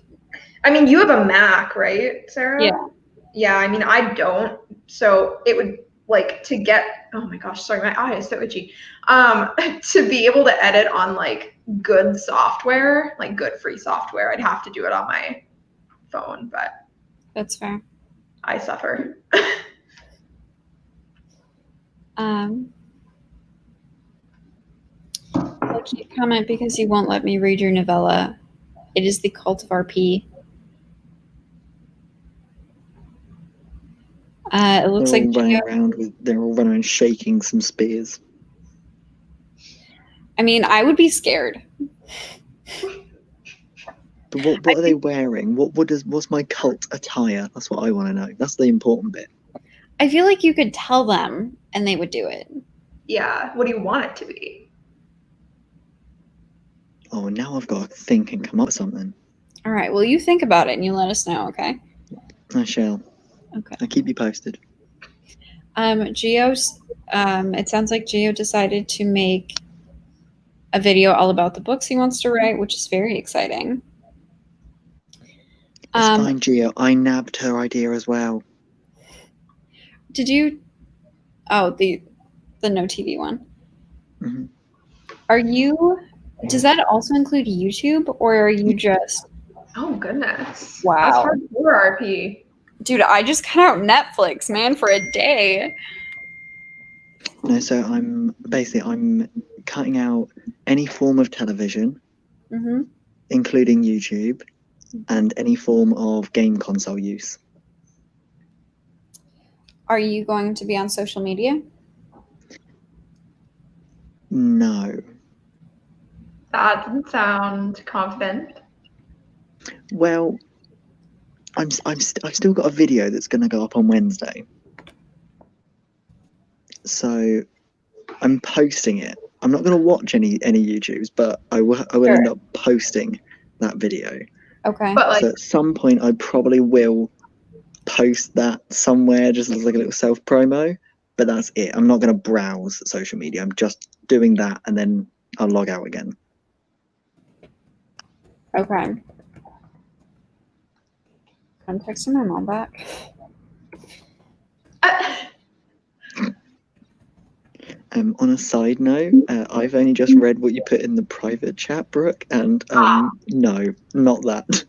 I mean, you have a Mac, right, Sarah? Yeah. Yeah, I mean, I don't. So it would like to get, oh my gosh, sorry, my eye is so itchy. To be able to edit on like good software, like good free software, I'd have to do it on my phone, but That's fair. I suffer. I'll keep comment because you won't let me read your novella. It is the Cult of RP. It looks They're like all running around shaking some spears. I mean, I would be scared. But what are they wearing? What's my cult attire? That's what I want to know. That's the important bit. I feel like you could tell them and they would do it. Yeah, what do you want it to be? Oh, now I've got to think and come up with something. All right. Well, you think about it and you let us know, okay? I shall. Okay. I'll keep you posted. Geo's. It sounds like Geo decided to make a video all about the books he wants to write, which is very exciting. It's fine, Geo. I nabbed her idea as well. Did you? Oh, the no TV one. Mm-hmm. Are you? Does that also include YouTube, or are you just? Oh goodness! Wow. That's hardcore RP. Dude, I just cut out Netflix, man, for a day. No, so I'm cutting out any form of television, including YouTube, and any form of game console use. Are you going to be on social media? No. That doesn't sound confident. Well, I've still got a video that's going to go up on Wednesday. So I'm posting it. I'm not going to watch any YouTubes, but I will end up posting that video. Okay. But like, so at some point, I probably will post that somewhere, just as like a little self promo. But that's it. I'm not going to browse social media. I'm just doing that, and then I'll log out again. Okay. I'm texting my mom back. On a side note, I've only just read what you put in the private chat, Brooke, and no, not that.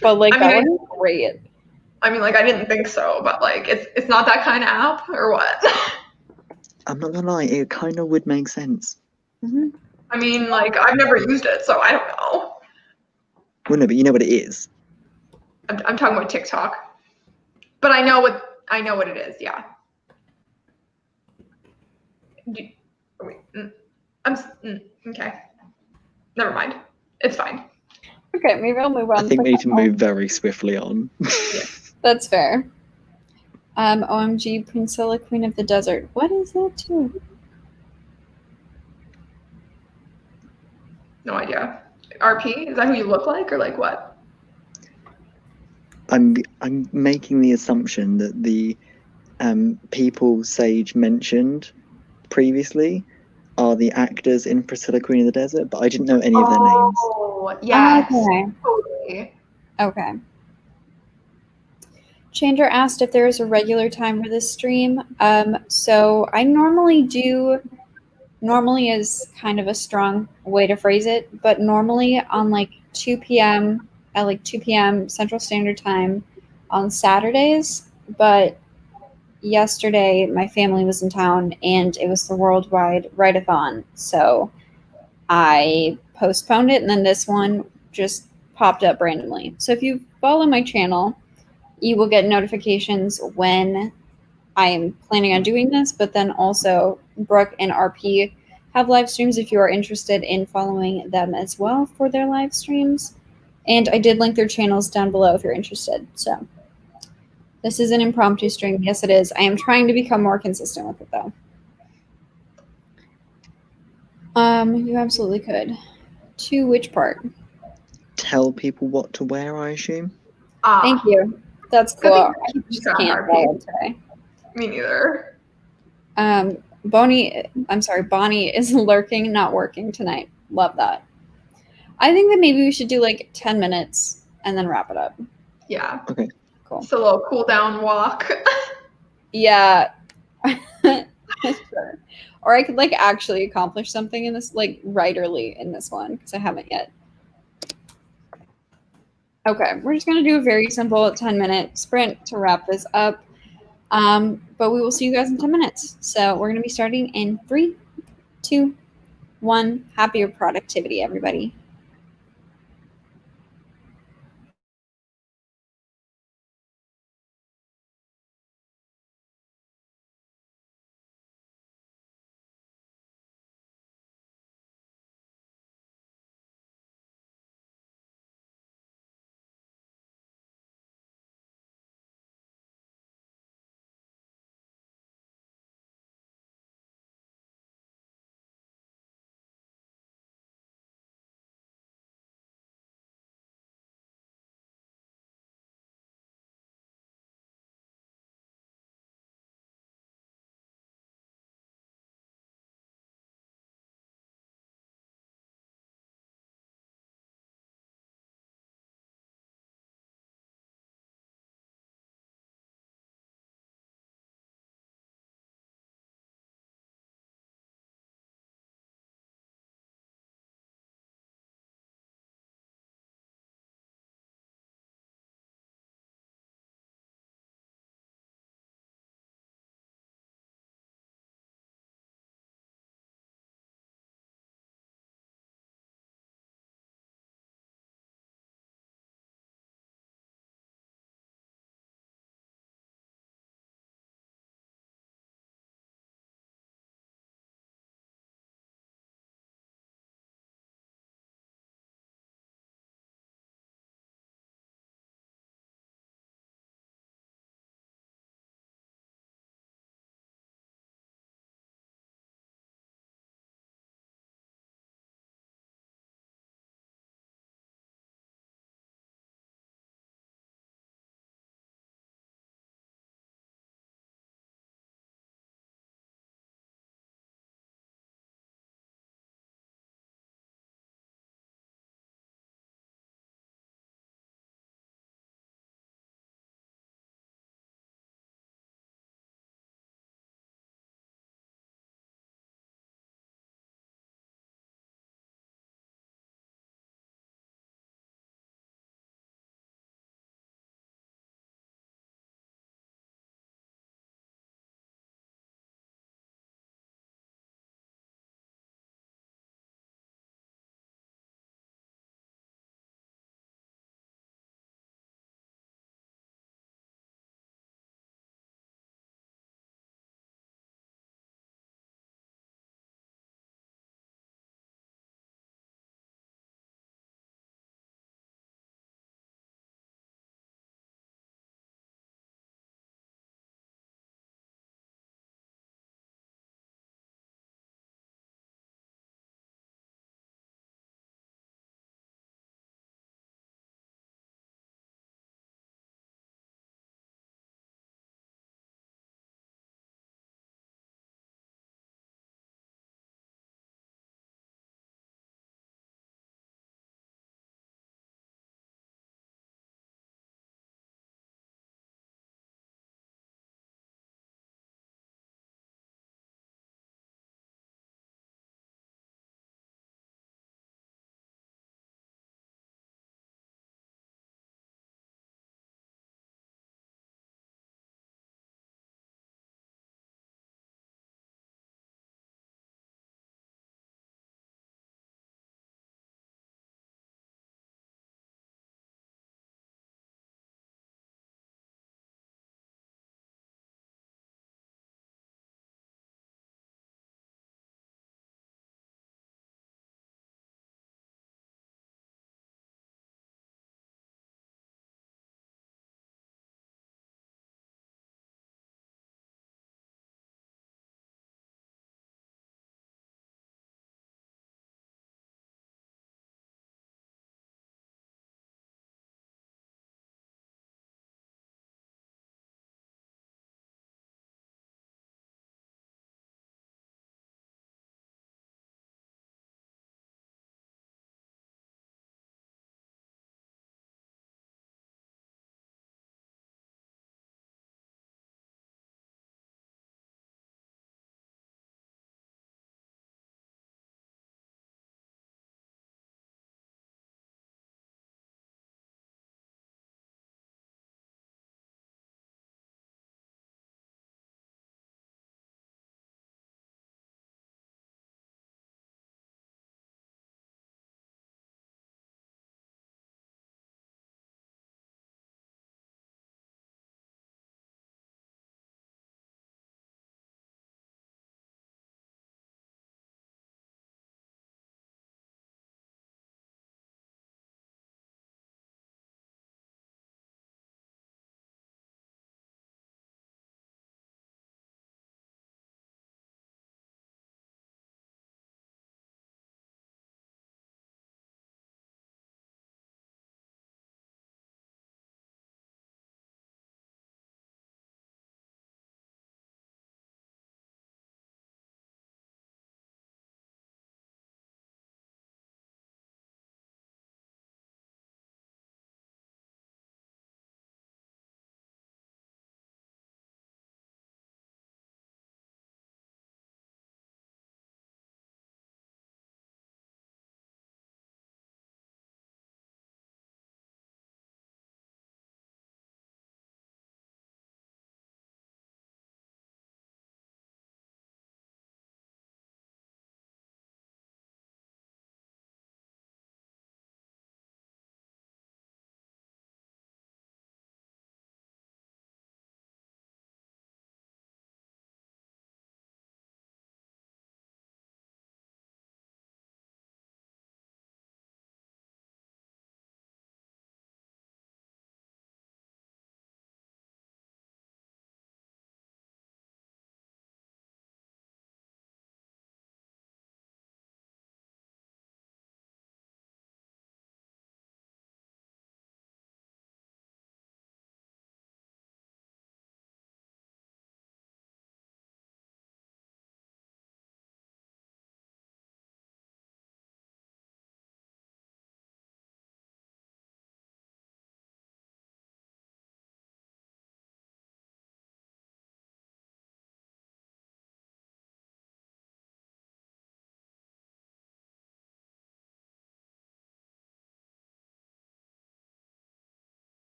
But like, I mean, that would be great. I mean, like, I didn't think so, but like, it's not that kind of app, or what? I'm not gonna lie, it kind of would make sense. Mm-hmm. I mean, like, I've never used it, so I don't know. Well, no, but you know what it is. I'm talking about TikTok, but I know what it is. Yeah. Okay. Never mind. It's fine. Okay, maybe I'll move on. I think we need to move very swiftly on. Yeah. That's fair. OMG, Princella, Queen of the Desert. What is that too? No idea. RP? Is that who you look like, or like what? I'm making the assumption that the people Sage mentioned previously are the actors in Priscilla, Queen of the Desert, but I didn't know any of their names. Oh, yes. Okay. Totally. Okay. Chandler asked if there is a regular time for this stream. So I normally is kind of a strong way to phrase it, but normally on like 2 p.m. at like 2 p.m. Central Standard Time on Saturdays. But yesterday my family was in town and it was the worldwide write-a-thon. So I postponed it, and then this one just popped up randomly. So if you follow my channel, you will get notifications when I am planning on doing this, but then also Brooke and RP have live streams if you are interested in following them as well for their live streams. And I did link their channels down below if you're interested. So this is an impromptu stream. Yes, it is. I am trying to become more consistent with it, though. You absolutely could. To which part? Tell people what to wear, I assume. Thank you. That's cool. I just can't RP. follow today. Me neither. Bonnie is lurking, not working tonight. Love that. I think that maybe we should do like 10 minutes and then wrap it up. Yeah. Okay. Cool. It's a little cool down walk. Yeah. Sure. Or I could like actually accomplish something in this, like writerly in this one, because I haven't yet. Okay, we're just gonna do a very simple 10-minute sprint to wrap this up. But we will see you guys in 10 minutes. So we're gonna be starting in 3, 2, 1. Happier productivity, everybody.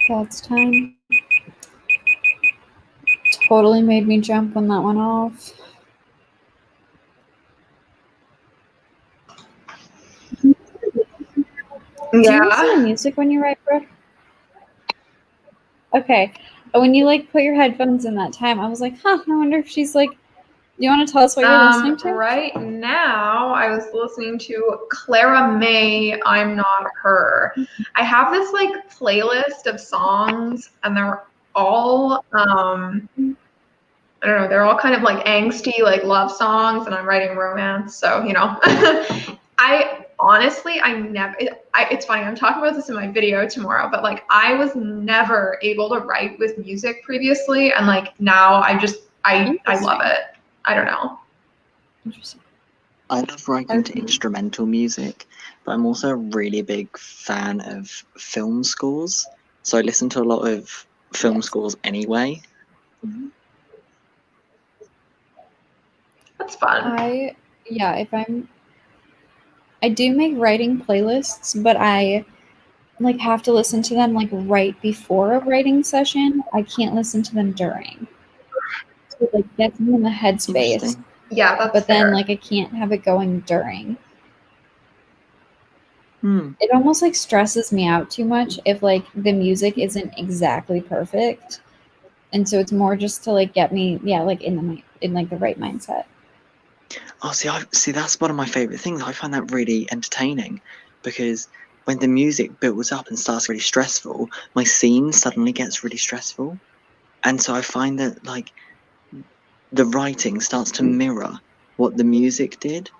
That's time. Totally made me jump when that went off. Do you listen to music when you write, Brooke? Okay. When you like put your headphones in that time, I was like, I wonder if she's like, do you want to tell us what you're listening to? Right now, I was listening to Clara May, I'm Not Her. I have this like playlist of songs, and they're all, I don't know, they're all kind of like angsty, like love songs, and I'm writing romance, so, you know. I honestly, it's funny, I'm talking about this in my video tomorrow, but like I was never able to write with music previously, and like now I love it. I don't know. Interesting. I love writing to instrumental music, but I'm also a really big fan of film scores. So I listen to a lot of film scores anyway. That's fun. I do make writing playlists, but I like have to listen to them like right before a writing session. I can't listen to them during. So it like gets me in the headspace. Yeah, that's but fair. then like I can't have it going during. Hmm. It almost like stresses me out too much if like the music isn't exactly perfect. And so it's more just to like get me, like in like the right mindset. Oh, see, that's one of my favorite things. I find that really entertaining because when the music builds up and starts really stressful, my scene suddenly gets really stressful, and so I find that like the writing starts to mirror what the music did.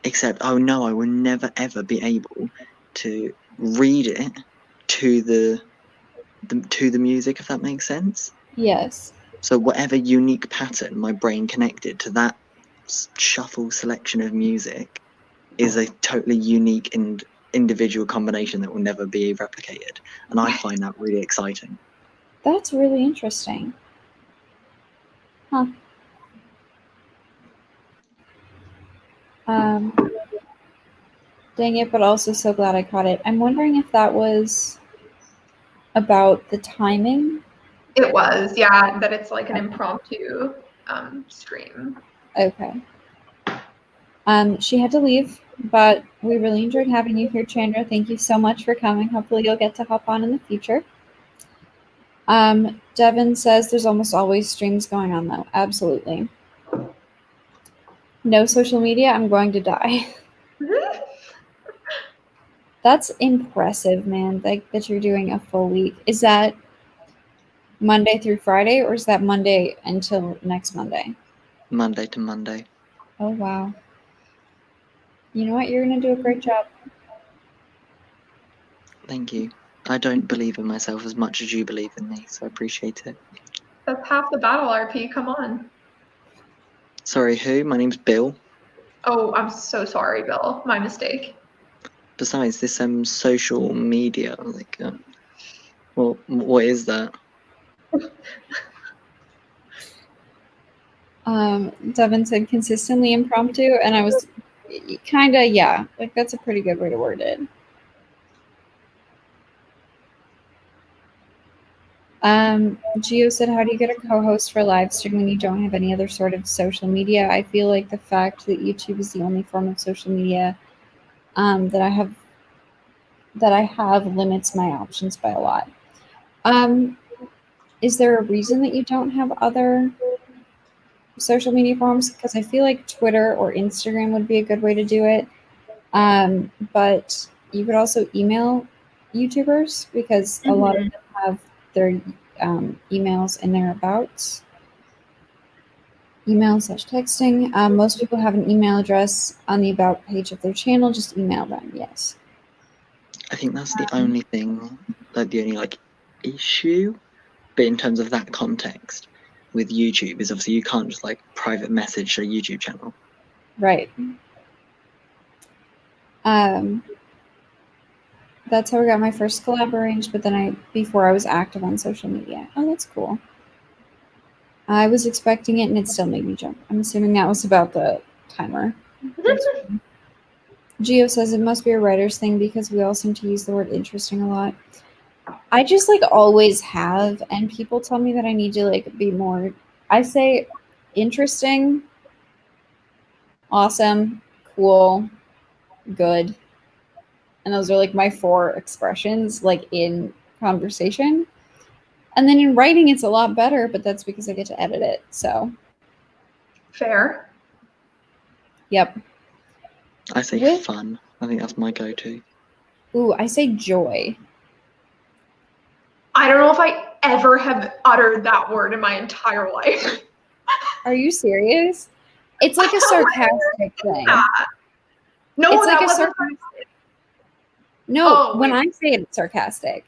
Except, oh no, I will never ever be able to read it to the music, if that makes sense. Yes. So whatever unique pattern my brain connected to that shuffle selection of music is a totally unique and individual combination that will never be replicated, and I find that really exciting. That's really interesting. Huh. Dang it, but also so glad I caught it. I'm wondering if that was about the timing. It was, yeah, that it's like an impromptu stream. Okay. She had to leave, but we really enjoyed having you here, Chandra. Thank you so much for coming. Hopefully you'll get to hop on in the future. Devin says there's almost always streams going on though. Absolutely. No social media, I'm going to die. That's impressive, man. Like that you're doing a full week. Is that Monday through Friday, or is that Monday until next Monday? Monday to Monday. Oh, wow. You know what? You're going to do a great job. Thank you. I don't believe in myself as much as you believe in me, so I appreciate it. That's half the battle, RP. Come on. Sorry, who? My name's Bill. Oh, I'm so sorry, Bill. My mistake. Besides, this social media, like, well, what is that? Devin said consistently impromptu, and I was kind of, yeah, like that's a pretty good way to word it. Gio said, how do you get a co-host for live stream when you don't have any other sort of social media? I feel like the fact that YouTube is the only form of social media that I have limits my options by a lot. Is there a reason that you don't have other social media forms? Because I feel like Twitter or Instagram would be a good way to do it. But you could also email YouTubers because a lot of them have their emails in their abouts. Email/texting. Most people have an email address on the about page of their channel. Just email them. Yes. I think that's the only thing, like the only like issue. But in terms of that context, with YouTube, is obviously you can't just like private message a YouTube channel. Right. That's how I got my first collab arranged, but then before I was active on social media. Oh, that's cool. I was expecting it and it still made me jump. I'm assuming that was about the timer. Gio says it must be a writer's thing because we all seem to use the word interesting a lot. I just like always have, and people tell me that I need to like be more. I say interesting, awesome, cool, good. And those are like my 4 expressions like in conversation. And then in writing it's a lot better, but that's because I get to edit it. So, Fair. yep. I say fun. I think that's my go-to. Ooh, I say joy. I don't know if I ever have uttered that word in my entire life. Are you serious? It's like a sarcastic thing. No, It's like that a wasn't. No, Oh, when wait. I say it, it's sarcastic.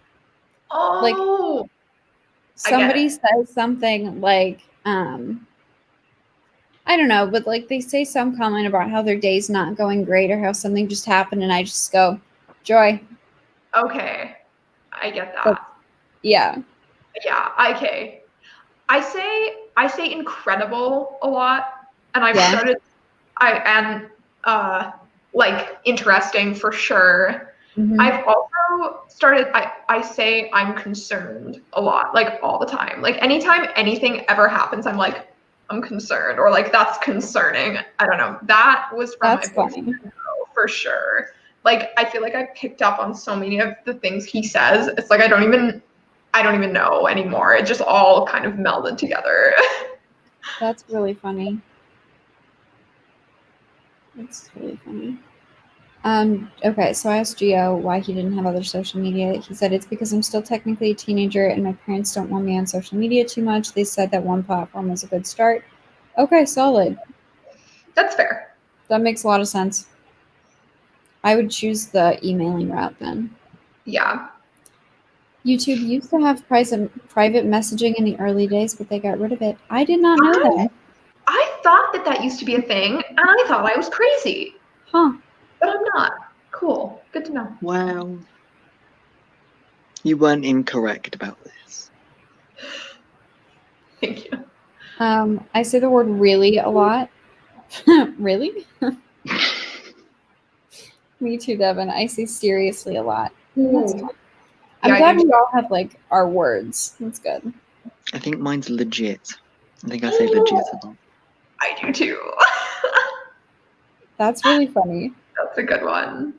Oh. Somebody says something like, I don't know, but like they say some comment about how their day's not going great or how something just happened, and I just go, joy. Okay. I get that. But, yeah. Yeah, okay. I say incredible a lot, and I've started like interesting for sure. Mm-hmm. I've also started I say I'm concerned a lot, like all the time. Like anytime anything ever happens, I'm like, I'm concerned, or like that's concerning. I don't know. That was from That's my funny. boyfriend for sure. Like I feel like I picked up on so many of the things he says. It's like I don't even know anymore. It just all kind of melded together. That's really funny. That's really funny. Okay, so I asked Gio why he didn't have other social media. He said it's because I'm still technically a teenager and my parents don't want me on social media too much. They said that one platform was a good start. Okay, solid. That's fair. That makes a lot of sense. I would choose the emailing route then. Yeah. YouTube used to have private messaging in the early days, but they got rid of it. I did not know that. I thought that used to be a thing, and I thought I was crazy. Huh. But I'm not. Cool. Good to know. Well, you weren't incorrect about this. Thank you. I say the word really a lot. Really? Me too, Devin. I say seriously a lot. That's fun. I'm glad we all have like our words. That's good. I think mine's legit. I think I say legit a lot. I do too. That's really funny. That's a good one.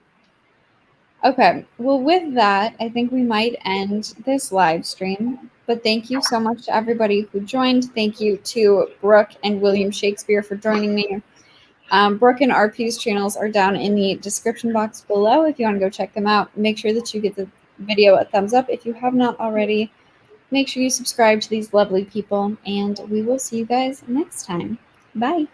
Okay, well, with that, I think we might end this live stream. But thank you so much to everybody who joined. Thank you to Brooke and William Shakespeare for joining me. Brooke and RP's channels are down in the description box below if you want to go check them out. Make sure that you give the video a thumbs up if you have not already. Make sure you subscribe to these lovely people, and we will see you guys next time. Bye.